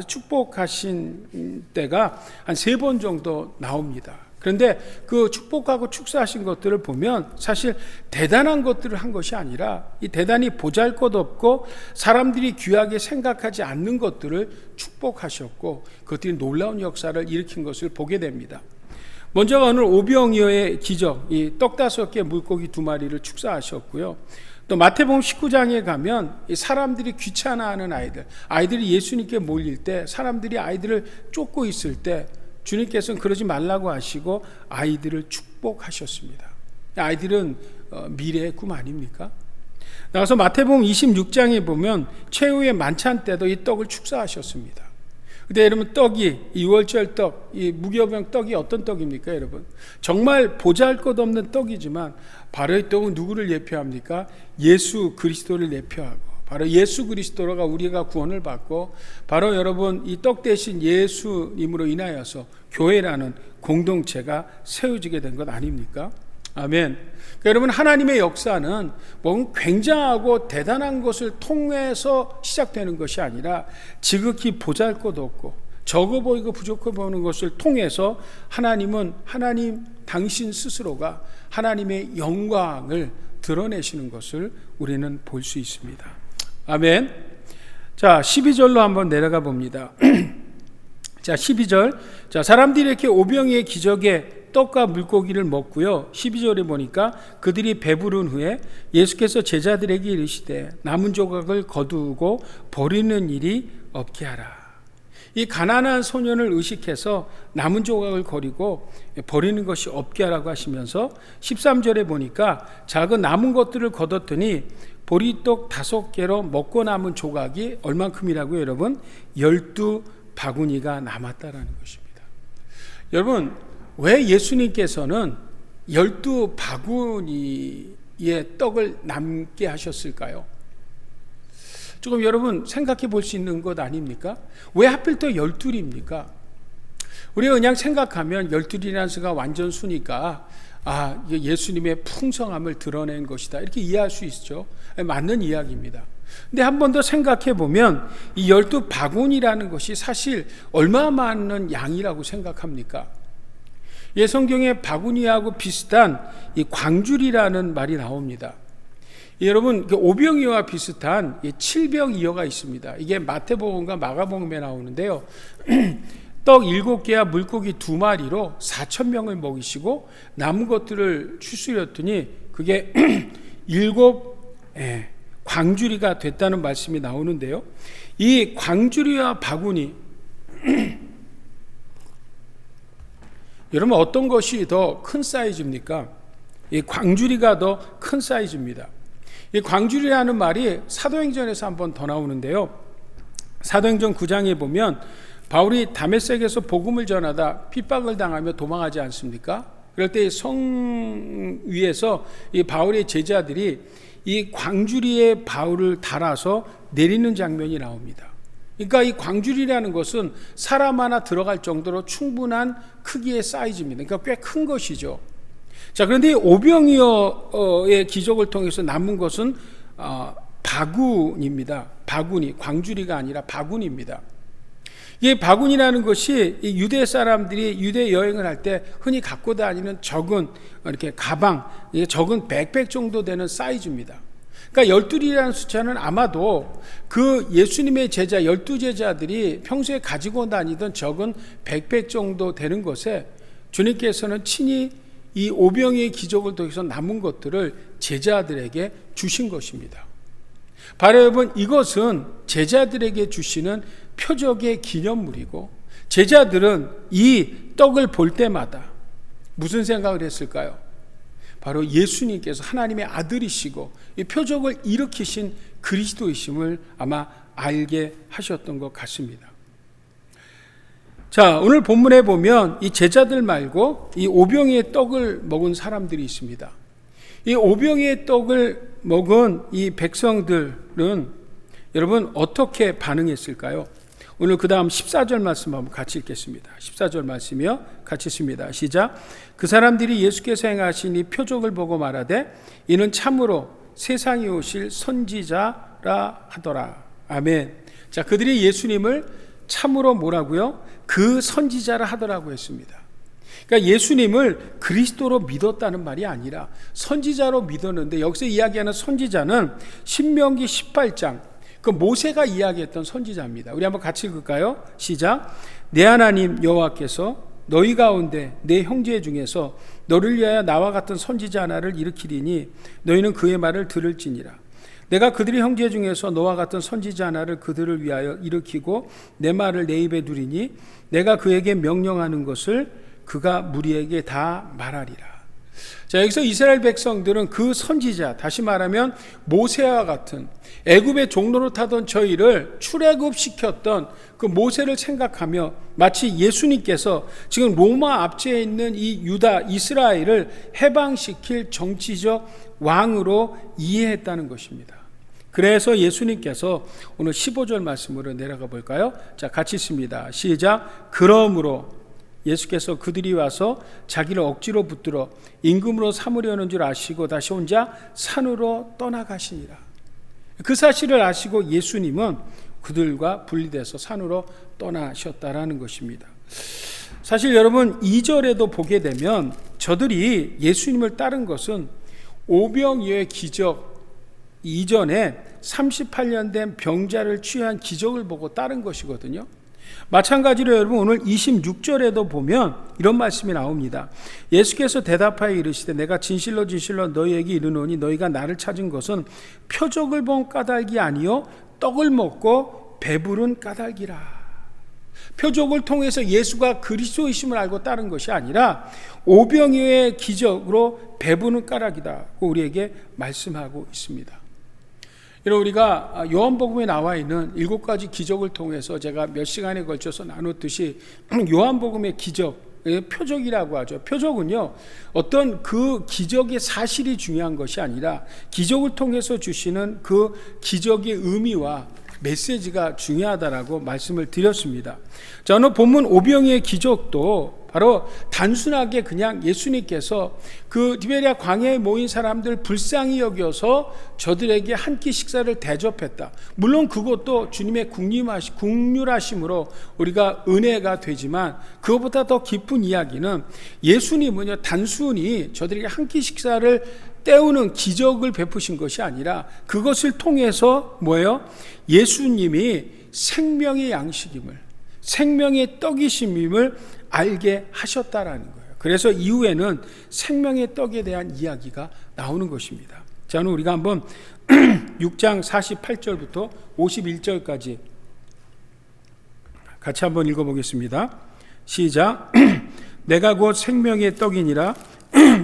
축복하신 때가 한 3번 정도 나옵니다. 그런데 그 축복하고 축사하신 것들을 보면 사실 대단한 것들을 한 것이 아니라 이 대단히 보잘것없고 사람들이 귀하게 생각하지 않는 것들을 축복하셨고 그것들이 놀라운 역사를 일으킨 것을 보게 됩니다. 먼저 오늘 오병이어의 기적, 이 떡 5개 물고기 2마리를 축사하셨고요. 또 마태복음 19장에 가면 이 사람들이 귀찮아하는 아이들이 예수님께 몰릴 때 사람들이 아이들을 쫓고 있을 때 주님께서는 그러지 말라고 하시고 아이들을 축복하셨습니다. 아이들은 미래의 꿈 아닙니까? 나가서 마태복음 26장에 보면 최후의 만찬 때도 이 떡을 축사하셨습니다. 근데 여러분, 떡이, 이 유월절 떡, 이 무교병 떡이 어떤 떡입니까, 여러분? 정말 보잘것없는 떡이지만 바로 이 떡은 누구를 예표합니까? 예수 그리스도를 예표하고, 바로 예수 그리스도가 우리가 구원을 받고, 바로 여러분 이 떡 대신 예수님으로 인하여서 교회라는 공동체가 세워지게 된 것 아닙니까? 아멘. 그러니까 여러분, 하나님의 역사는 뭔가 굉장하고 대단한 것을 통해서 시작되는 것이 아니라 지극히 보잘것없고 적어 보이고 부족해 보이는 것을 통해서 하나님은 하나님 당신 스스로가 하나님의 영광을 드러내시는 것을 우리는 볼 수 있습니다. 아멘. 자, 12절로 한번 내려가 봅니다. 자, 12절. 자, 사람들이 이렇게 오병이의 기적에 떡과 물고기를 먹고요. 12절에 보니까 그들이 배부른 후에 예수께서 제자들에게 이르시되 남은 조각을 거두고 버리는 일이 없게 하라. 이 가난한 소년을 의식해서 남은 조각을 버리고 버리는 것이 없게 하라고 하시면서 13절에 보니까 작은 남은 것들을 거뒀더니 보리떡 5개로 먹고 남은 조각이 얼만큼이라고요, 여러분? 12바구니가 남았다라는 것입니다. 여러분, 왜 예수님께서는 12바구니의 떡을 남게 하셨을까요? 조금 여러분 생각해 볼 수 있는 것 아닙니까? 왜 하필 또 12입니까? 우리가 그냥 생각하면 12이라는 수가 완전 수니까 예수님의 풍성함을 드러낸 것이다, 이렇게 이해할 수 있죠. 맞는 이야기입니다. 근데 한 번 더 생각해 보면 이 12바구니라는 것이 사실 얼마 많은 양이라고 생각합니까? 예, 성경에 바구니하고 비슷한 이 광줄이라는 말이 나옵니다. 여러분, 오병이어와 비슷한 7병이어가 있습니다. 이게 마태복음과 마가복음에 나오는데요. 떡 7개와 물고기 2마리로 4,000명을 먹이시고 남은 것들을 추스렸더니 그게 7 광주리가 됐다는 말씀이 나오는데요. 이 광주리와 바구니, 여러분, 어떤 것이 더 큰 사이즈입니까? 이 광주리가 더 큰 사이즈입니다. 이 광주리라는 말이 사도행전에서 한 번 더 나오는데요. 사도행전 9장에 보면 바울이 다메섹에서 복음을 전하다 핍박을 당하며 도망하지 않습니까? 그럴 때 성 위에서 이 바울의 제자들이 이 광주리에 바울을 달아서 내리는 장면이 나옵니다. 그러니까 이 광주리라는 것은 사람 하나 들어갈 정도로 충분한 크기의 사이즈입니다. 그러니까 꽤 큰 것이죠. 자, 그런데 이 오병이어의 기적을 통해서 남은 것은 바구니입니다. 바구니, 광주리가 아니라 바구니입니다. 이 바구니라는 것이 이 유대 사람들이 유대 여행을 할 때 흔히 갖고 다니는 적은 이렇게 가방, 적은 백팩 정도 되는 사이즈입니다. 그러니까 12이라는 숫자는 아마도 그 예수님의 제자 12제자들이 평소에 가지고 다니던 적은 백팩 정도 되는 것에 주님께서는 친히 이 오병이의 기적을 통해서 남은 것들을 제자들에게 주신 것입니다. 바로 여러분, 이것은 제자들에게 주시는 표적의 기념물이고, 제자들은 이 떡을 볼 때마다 무슨 생각을 했을까요? 바로 예수님께서 하나님의 아들이시고 이 표적을 일으키신 그리스도이심을 아마 알게 하셨던 것 같습니다. 자, 오늘 본문에 보면 이 제자들 말고 이 오병이의 떡을 먹은 사람들이 있습니다. 이 오병이의 떡을 먹은 이 백성들은 여러분 어떻게 반응했을까요? 오늘 그 다음 14절 말씀 한번 같이 읽겠습니다. 14절 말씀이요, 같이 읽습니다. 시작. 그 사람들이 예수께서 행하신 이 표적을 보고 말하되 이는 참으로 세상에 오실 선지자라 하더라. 아멘. 자, 그들이 예수님을 참으로 뭐라고요? 그 선지자라 하더라고 했습니다. 그러니까 예수님을 그리스도로 믿었다는 말이 아니라 선지자로 믿었는데, 여기서 이야기하는 선지자는 신명기 18장 그 모세가 이야기했던 선지자입니다. 우리 한번 같이 읽을까요? 시작. 내 하나님 여호와께서 너희 가운데 내 형제 중에서 너를 위하여 나와 같은 선지자 하나를 일으키리니 너희는 그의 말을 들을지니라. 내가 그들의 형제 중에서 너와 같은 선지자 하나를 그들을 위하여 일으키고 내 말을 내 입에 두리니 내가 그에게 명령하는 것을 그가 무리에게 다 말하리라. 자, 여기서 이스라엘 백성들은 그 선지자, 다시 말하면 모세와 같은 애굽의 종로로 타던 저희를 출애굽시켰던 그 모세를 생각하며 마치 예수님께서 지금 로마 압제에 있는 이 유다 이스라엘을 해방시킬 정치적 왕으로 이해했다는 것입니다. 그래서 예수님께서 오늘 15절 말씀으로 내려가 볼까요? 자, 같이 읽습니다. 시작. 그러므로 예수께서 그들이 와서 자기를 억지로 붙들어 임금으로 삼으려는 줄 아시고 다시 혼자 산으로 떠나가시니라. 그 사실을 아시고 예수님은 그들과 분리돼서 산으로 떠나셨다라는 것입니다. 사실 여러분 2절에도 보게 되면 저들이 예수님을 따른 것은 오병이어의 기적 이전에 38년 된 병자를 치유한 기적을 보고 따른 것이거든요. 마찬가지로 여러분 오늘 26절에도 보면 이런 말씀이 나옵니다. 예수께서 대답하여 이르시되 내가 진실로 진실로 너희에게 이르노니 너희가 나를 찾은 것은 표적을 본 까닭이 아니요 떡을 먹고 배부른 까닭이라. 표적을 통해서 예수가 그리스도이심을 알고 따른 것이 아니라 오병이어의 기적으로 배부른 까닭이다고 우리에게 말씀하고 있습니다. 여러분 우리가 요한복음에 나와 있는 7가지 기적을 통해서 제가 몇 시간에 걸쳐서 나눴듯이 요한복음의 기적, 표적이라고 하죠. 표적은요 어떤 그 기적의 사실이 중요한 것이 아니라 기적을 통해서 주시는 그 기적의 의미와 메시지가 중요하다라고 말씀을 드렸습니다. 자, 오늘 본문 오병이어의 기적도 바로 단순하게 그냥 예수님께서 그 디베랴 광야에 모인 사람들 불쌍히 여겨서 저들에게 한 끼 식사를 대접했다. 물론 그것도 주님의 국률하심으로 우리가 은혜가 되지만 그것보다 더 깊은 이야기는 예수님은요 단순히 저들에게 한 끼 식사를 때우는 기적을 베푸신 것이 아니라 그것을 통해서 뭐예요? 예수님이 생명의 양식임을, 생명의 떡이심임을 알게 하셨다라는 거예요. 그래서 이후에는 생명의 떡에 대한 이야기가 나오는 것입니다. 자, 오늘 우리가 한번 6장 48절부터 51절까지 같이 한번 읽어보겠습니다. 시작. 내가 곧 생명의 떡이니라.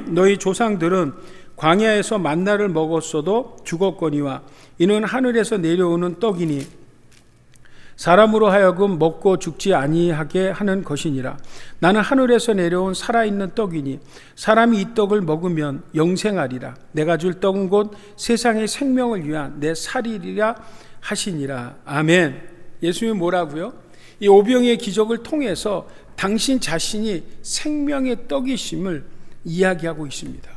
너희 조상들은 광야에서 만나를 먹었어도 죽었거니와 이는 하늘에서 내려오는 떡이니 사람으로 하여금 먹고 죽지 아니하게 하는 것이니라. 나는 하늘에서 내려온 살아있는 떡이니 사람이 이 떡을 먹으면 영생하리라. 내가 줄 떡은 곧 세상의 생명을 위한 내 살이리라 하시니라. 아멘. 예수님이 뭐라고요? 이 오병이의 기적을 통해서 당신 자신이 생명의 떡이심을 이야기하고 있습니다.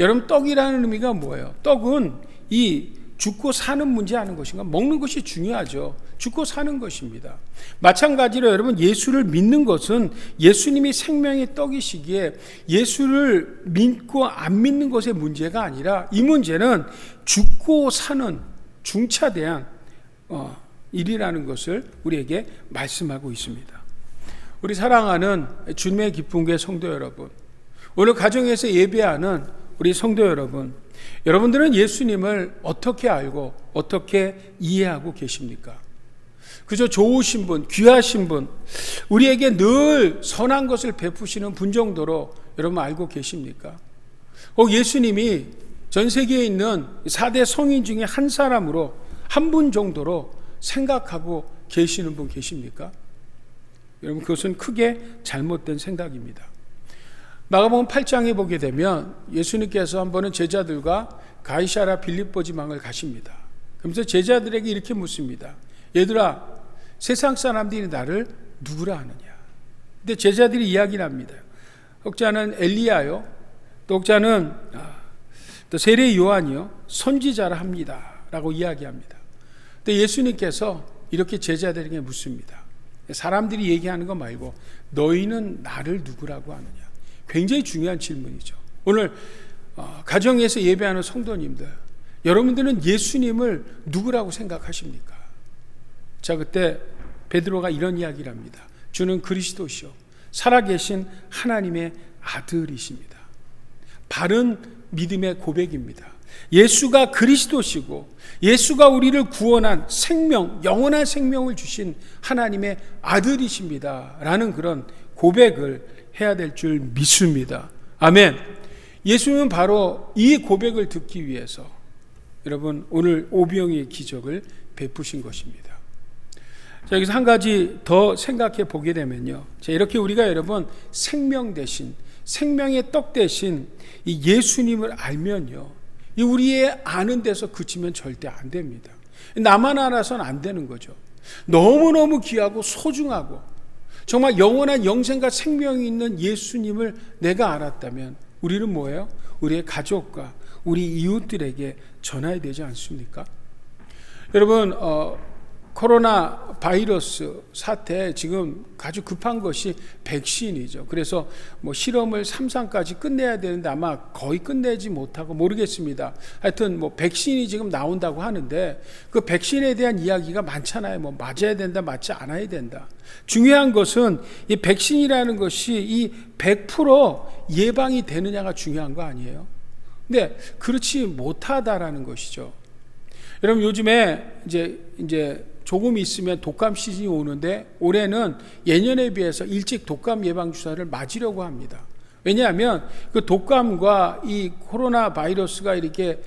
여러분 떡이라는 의미가 뭐예요? 떡은 이 죽고 사는 문제 하는 것인가? 먹는 것이 중요하죠. 죽고 사는 것입니다. 마찬가지로 여러분 예수를 믿는 것은 예수님이 생명의 떡이시기에 예수를 믿고 안 믿는 것의 문제가 아니라 이 문제는 죽고 사는 중차대한 일이라는 것을 우리에게 말씀하고 있습니다. 우리 사랑하는 주님의 기쁜 교회 성도 여러분, 오늘 가정에서 예배하는 우리 성도 여러분, 여러분들은 예수님을 어떻게 알고 어떻게 이해하고 계십니까? 그저 좋으신 분, 귀하신 분, 우리에게 늘 선한 것을 베푸시는 분 정도로 여러분 알고 계십니까? 예수님이 전 세계에 있는 4대 성인 중에 한 사람으로 한 분 정도로 생각하고 계시는 분 계십니까? 여러분 그것은 크게 잘못된 생각입니다. 마가복음 8장에 보게 되면 예수님께서 한 번은 제자들과 가이사랴 빌립보 지방을 가십니다. 그러면서 제자들에게 이렇게 묻습니다. 얘들아, 세상 사람들이 나를 누구라 하느냐? 근데 제자들이 이야기를 합니다. 혹자는 엘리야요, 또 혹자는 또 세례 요한이요, 선지자라 합니다 라고 이야기합니다. 근데 예수님께서 이렇게 제자들에게 묻습니다. 사람들이 얘기하는 거 말고 너희는 나를 누구라고 하느냐? 굉장히 중요한 질문이죠. 오늘 가정에서 예배하는 성도님들, 여러분들은 예수님을 누구라고 생각하십니까? 자, 그때 베드로가 이런 이야기를 합니다. 주는 그리스도시요 살아계신 하나님의 아들이십니다. 바른 믿음의 고백입니다. 예수가 그리스도시고 예수가 우리를 구원한 생명, 영원한 생명을 주신 하나님의 아들이십니다 라는 그런 고백을 해야 될 줄 믿습니다. 아멘. 예수님은 바로 이 고백을 듣기 위해서 여러분 오늘 오병이의 기적을 베푸신 것입니다. 자, 여기서 한 가지 더 생각해 보게 되면요, 자, 이렇게 우리가 여러분 생명 대신, 생명의 떡 대신 이 예수님을 알면요, 이 우리의 아는 데서 그치면 절대 안 됩니다. 나만 알아서는 안 되는 거죠. 너무너무 귀하고 소중하고 정말 영원한 영생과 생명이 있는 예수님을 내가 알았다면 우리는 뭐예요? 우리의 가족과 우리 이웃들에게 전해야 되지 않습니까? 여러분, 코로나 바이러스 사태 지금 아주 급한 것이 백신이죠. 그래서 뭐 실험을 3상까지 끝내야 되는데 아마 거의 끝내지 못하고 모르겠습니다. 하여튼 뭐 백신이 지금 나온다고 하는데 그 백신에 대한 이야기가 많잖아요. 뭐 맞아야 된다, 맞지 않아야 된다. 중요한 것은 이 백신이라는 것이 이 100% 예방이 되느냐가 중요한 거 아니에요. 근데 그렇지 못하다라는 것이죠. 여러분, 요즘에 이제 조금 있으면 독감 시즌이 오는데 올해는 예년에 비해서 일찍 독감 예방 주사를 맞으려고 합니다. 왜냐하면 그 독감과 이 코로나 바이러스가 이렇게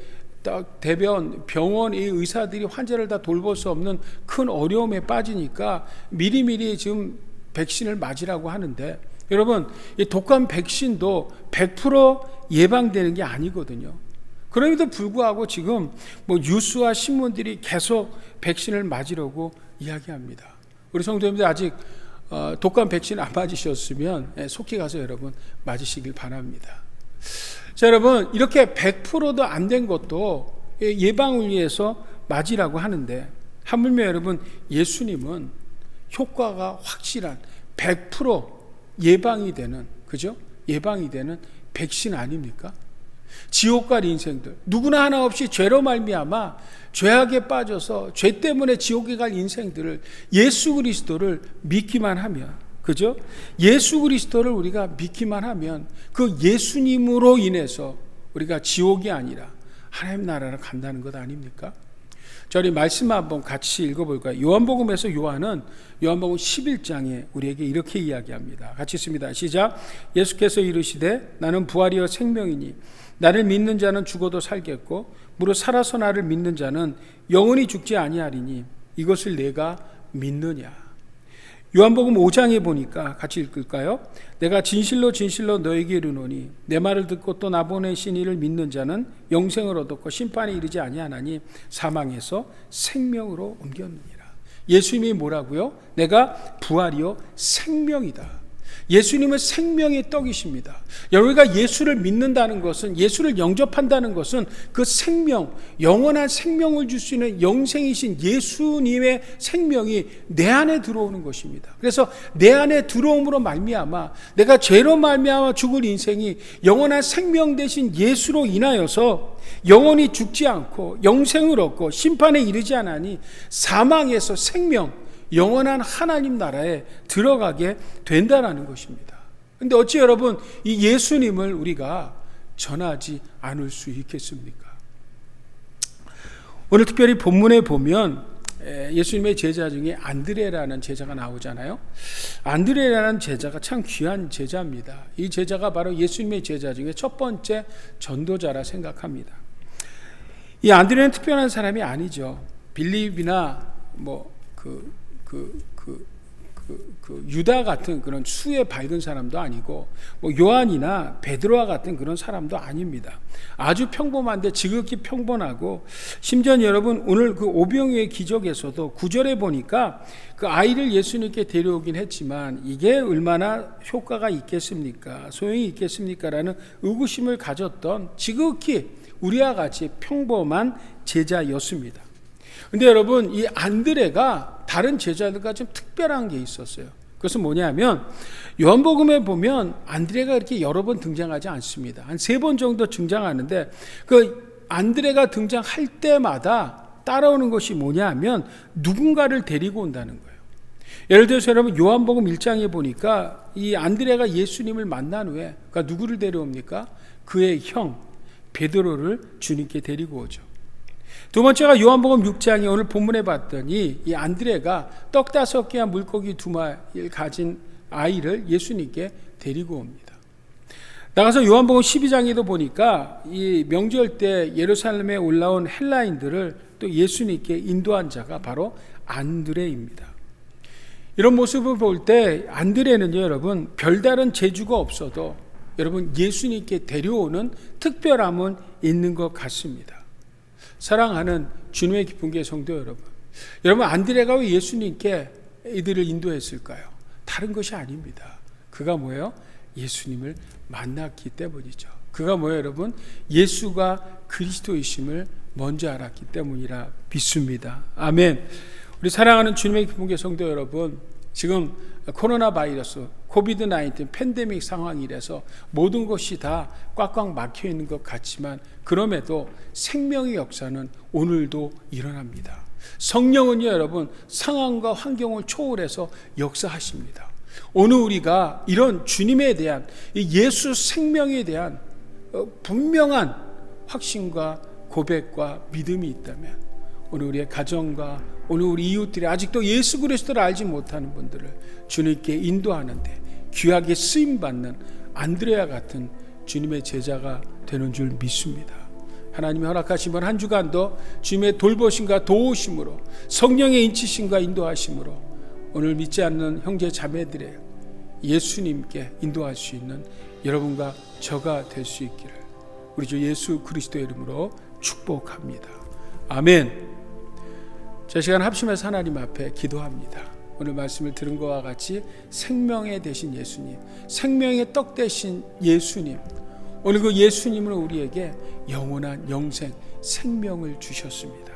대변 병원의 의사들이 환자를 다 돌볼 수 없는 큰 어려움에 빠지니까 미리미리 지금 백신을 맞으라고 하는데, 여러분, 이 독감 백신도 100% 예방되는 게 아니거든요. 그럼에도 불구하고 지금 뭐 뉴스와 신문들이 계속 백신을 맞으려고 이야기합니다. 우리 성도님들 아직 독감 백신 안 맞으셨으면 속히 가서 여러분 맞으시길 바랍니다. 자, 여러분, 이렇게 100%도 안 된 것도 예방을 위해서 맞으라고 하는데, 하물며 여러분 예수님은 효과가 확실한 100% 예방이 되는, 그죠? 예방이 되는 백신 아닙니까? 지옥 갈 인생들, 누구나 하나 없이 죄로 말미암아 죄악에 빠져서 죄 때문에 지옥에 갈 인생들을 예수 그리스도를 믿기만 하면, 그죠? 예수 그리스도를 우리가 믿기만 하면 그 예수님으로 인해서 우리가 지옥이 아니라 하나님 나라를 간다는 것 아닙니까? 저희 말씀 한번 같이 읽어볼까요? 요한복음에서 요한은 요한복음 11장에 우리에게 이렇게 이야기합니다. 같이 읽습니다. 시작. 예수께서 이르시되 나는 부활이요 생명이니 나를 믿는 자는 죽어도 살겠고 무릇 살아서 나를 믿는 자는 영원히 죽지 아니하리니 이것을 내가 믿느냐. 요한복음 5장에 보니까 같이 읽을까요? 내가 진실로 진실로 너에게 이르노니 내 말을 듣고 또 나 보내신 이를 믿는 자는 영생을 얻었고 심판에 이르지 아니하나니 사망에서 생명으로 옮겼느니라. 예수님이 뭐라고요? 내가 부활이요 생명이다. 예수님은 생명의 떡이십니다. 우리가 예수를 믿는다는 것은, 예수를 영접한다는 것은 그 생명, 영원한 생명을 줄 수 있는 영생이신 예수님의 생명이 내 안에 들어오는 것입니다. 그래서 내 안에 들어옴으로 말미암아 내가 죄로 말미암아 죽을 인생이 영원한 생명 되신 예수로 인하여서 영원히 죽지 않고 영생을 얻고 심판에 이르지 않으니 사망에서 생명, 영원한 하나님 나라에 들어가게 된다는 것입니다. 그런데 어찌 여러분 이 예수님을 우리가 전하지 않을 수 있겠습니까? 오늘 특별히 본문에 보면 예수님의 제자 중에 안드레라는 제자가 나오잖아요. 안드레라는 제자가 참 귀한 제자입니다. 이 제자가 바로 예수님의 제자 중에 첫 번째 전도자라 생각합니다. 이 안드레는 특별한 사람이 아니죠. 빌립이나 유다 같은 그런 수에 밝은 사람도 아니고 요한이나 베드로와 같은 그런 사람도 아닙니다. 아주 평범한데 지극히 평범하고, 심지어 여러분 오늘 그 오병이의 기적에서도 9절에 보니까 그 아이를 예수님께 데려오긴 했지만 이게 얼마나 효과가 있겠습니까? 소용이 있겠습니까? 라는 의구심을 가졌던 지극히 우리와 같이 평범한 제자였습니다. 근데 여러분 이 안드레가 다른 제자들과 좀 특별한 게 있었어요. 그것은 뭐냐면 요한복음에 보면 안드레가 이렇게 여러 번 등장하지 않습니다. 한 3번 정도 등장하는데 그 안드레가 등장할 때마다 따라오는 것이 뭐냐면 누군가를 데리고 온다는 거예요. 예를 들어서 여러분 요한복음 1장에 보니까 이 안드레가 예수님을 만난 후에 그러니까 누구를 데려옵니까? 그의 형 베드로를 주님께 데리고 오죠. 두 번째가 요한복음 6장에 오늘 본문에 봤더니 이 안드레가 떡 5개와 물고기 2마리를 가진 아이를 예수님께 데리고 옵니다. 나가서 요한복음 12장에도 보니까 이 명절 때 예루살렘에 올라온 헬라인들을 또 예수님께 인도한 자가 바로 안드레입니다. 이런 모습을 볼 때 안드레는요, 여러분, 별다른 재주가 없어도 여러분 예수님께 데려오는 특별함은 있는 것 같습니다. 사랑하는 주님의 기쁜 교회 성도 여러분, 여러분 안드레가 왜 예수님께 이들을 인도했을까요? 다른 것이 아닙니다. 그가 뭐예요? 예수님을 만났기 때문이죠. 그가 뭐예요, 여러분? 예수가 그리스도이심을 먼저 알았기 때문이라 믿습니다. 아멘. 우리 사랑하는 주님의 기쁜 교회 성도 여러분, 지금 코로나 바이러스, 코비드-19 팬데믹 상황이라서 모든 것이 다 꽉꽉 막혀 있는 것 같지만 그럼에도 생명의 역사는 오늘도 일어납니다. 성령은요, 여러분, 상황과 환경을 초월해서 역사하십니다. 오늘 우리가 이런 주님에 대한 이 예수 생명에 대한 분명한 확신과 고백과 믿음이 있다면 오늘 우리의 가정과 오늘 우리 이웃들이 아직도 예수 그리스도를 알지 못하는 분들을 주님께 인도하는데 귀하게 쓰임받는 안드레와 같은 주님의 제자가 되는 줄 믿습니다. 하나님이 허락하시면 한 주간도 주님의 돌보심과 도우심으로 성령의 인치심과 인도하심으로 오늘 믿지 않는 형제 자매들의 예수님께 인도할 수 있는 여러분과 저가 될 수 있기를 우리 주 예수 그리스도의 이름으로 축복합니다. 아멘. 자, 시간 합심해서 하나님 앞에 기도합니다. 오늘 말씀을 들은 것과 같이 생명의 대신 예수님, 생명의 떡 대신 예수님, 오늘 그 예수님은 우리에게 영원한 영생, 생명을 주셨습니다.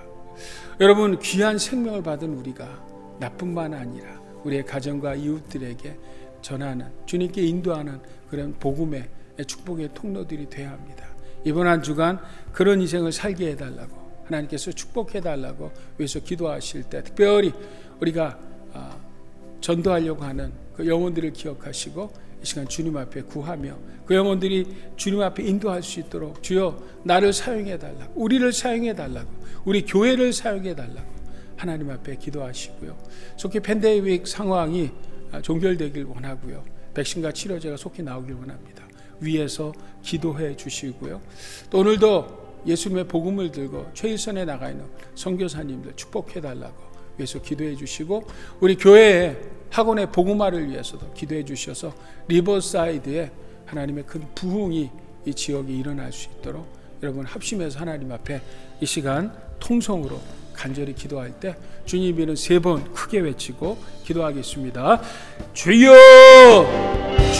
여러분, 귀한 생명을 받은 우리가 나뿐만 아니라 우리의 가정과 이웃들에게 전하는, 주님께 인도하는 그런 복음의 축복의 통로들이 되어야 합니다. 이번 한 주간 그런 인생을 살게 해달라고 하나님께서 축복해달라고 위해서 기도하실 때 특별히 우리가 전도하려고 하는 그 영혼들을 기억하시고 이 시간 주님 앞에 구하며 그 영혼들이 주님 앞에 인도할 수 있도록 주여 나를 사용해달라고, 우리를 사용해달라고, 우리 교회를 사용해달라고 하나님 앞에 기도하시고요. 속히 팬데믹 상황이 종결되길 원하고요. 백신과 치료제가 속히 나오길 원합니다. 위에서 기도해 주시고요. 또 오늘도 예수님의 복음을 들고 최일선에 나가 있는 선교사님들 축복해 달라고 위해서 기도해 주시고 우리 교회의 학원의 복음화를 위해서도 기도해 주셔서 리버사이드에 하나님의 큰 부흥이 이 지역에 일어날 수 있도록 여러분 합심해서 하나님 앞에 이 시간 통성으로 간절히 기도할 때 주님이는 3번 크게 외치고 기도하겠습니다. 주여,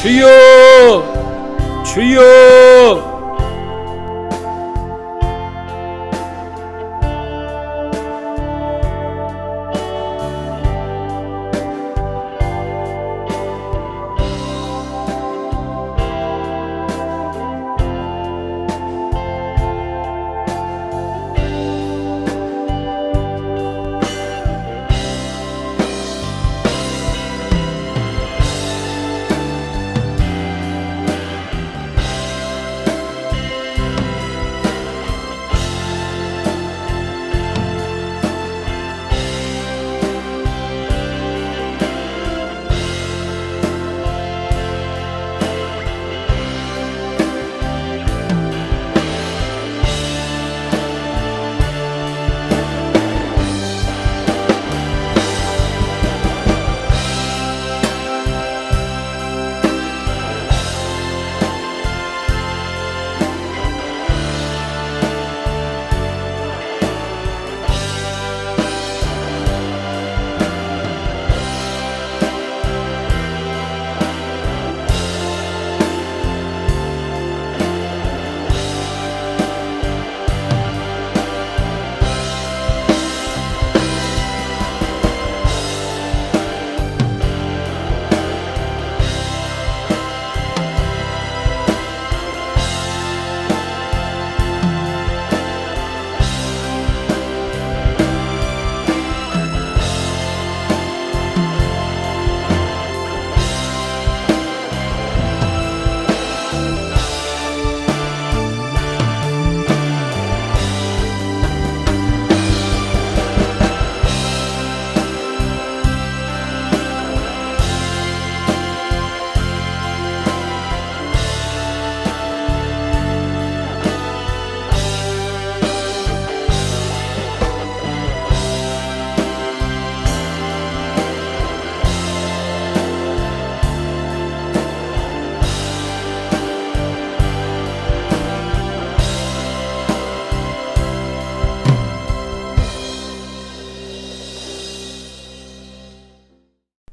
주여, 주여.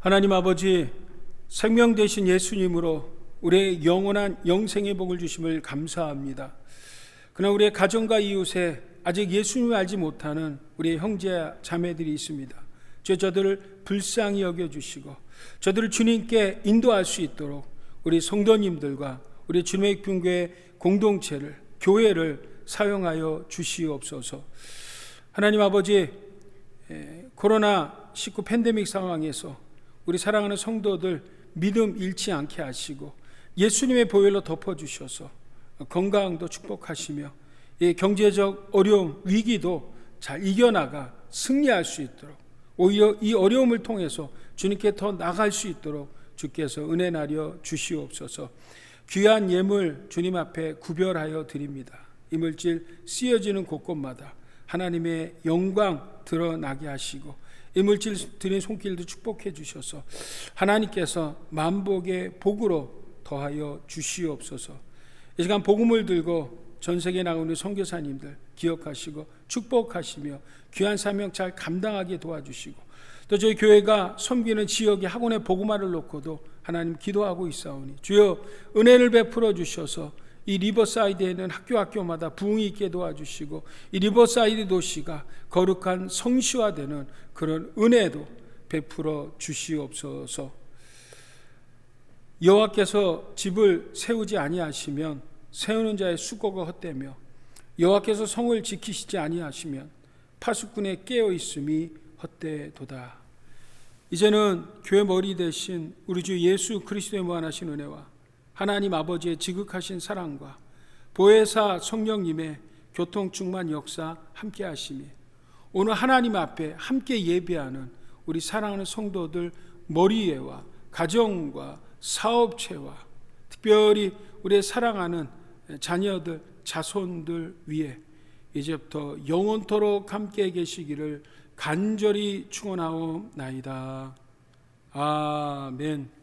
하나님 아버지, 생명 되신 예수님으로 우리의 영원한 영생의 복을 주심을 감사합니다. 그러나 우리의 가정과 이웃에 아직 예수님을 알지 못하는 우리의 형제 자매들이 있습니다. 주여, 저들을 불쌍히 여겨주시고 저들을 주님께 인도할 수 있도록 우리 성도님들과 우리 주님의 교회 공동체를, 교회를 사용하여 주시옵소서. 하나님 아버지, 코로나19 팬데믹 상황에서 우리 사랑하는 성도들 믿음 잃지 않게 하시고 예수님의 보혈로 덮어주셔서 건강도 축복하시며 이 경제적 어려움, 위기도 잘 이겨나가 승리할 수 있도록, 오히려 이 어려움을 통해서 주님께 더 나아갈 수 있도록 주께서 은혜 나려 주시옵소서. 귀한 예물 주님 앞에 구별하여 드립니다. 이물질 쓰여지는 곳곳마다 하나님의 영광 드러나게 하시고 이물질 드린 손길도 축복해 주셔서 하나님께서 만복의 복으로 더하여 주시옵소서. 이 시간 복음을 들고 전 세계에 나오는 선교사님들 기억하시고 축복하시며 귀한 사명 잘 감당하게 도와주시고, 또 저희 교회가 섬기는 지역의 학원에 복음화를 놓고도 하나님 기도하고 있사오니 주여 은혜를 베풀어 주셔서 이 리버사이드에 있는 학교마다 부흥이 있게 도와주시고 이 리버사이드 도시가 거룩한 성시화되는 그런 은혜도 베풀어 주시옵소서. 여호와께서 집을 세우지 아니하시면 세우는 자의 수고가 헛되며 여호와께서 성을 지키시지 아니하시면 파수꾼의 깨어 있음이 헛되도다. 이제는 교회 머리 대신 우리 주 예수 그리스도의 무한하신 은혜와 하나님 아버지의 지극하신 사랑과 보혜사 성령님의 교통 충만 역사 함께 하시며 오늘 하나님 앞에 함께 예배하는 우리 사랑하는 성도들 머리에와 가정과 사업체와 특별히 우리의 사랑하는 자녀들, 자손들 위에 이제부터 영원토록 함께 계시기를 간절히 축원하옵나이다. 아멘.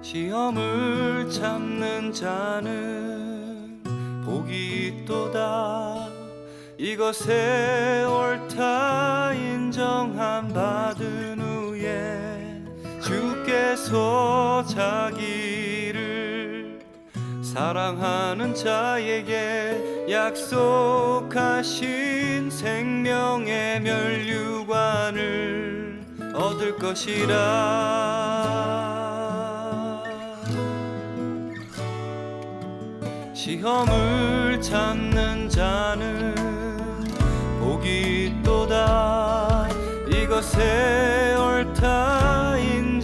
시험을 참는 자는 복이 있도다. 이것에 옳다 인정함 받은 후에 주께서 자기를 사랑하는 자에게 약속하신 생명의 면류관을 얻을 것이라. 시험을 참는 자는 복이 있도다. 이것에 옳다 인정함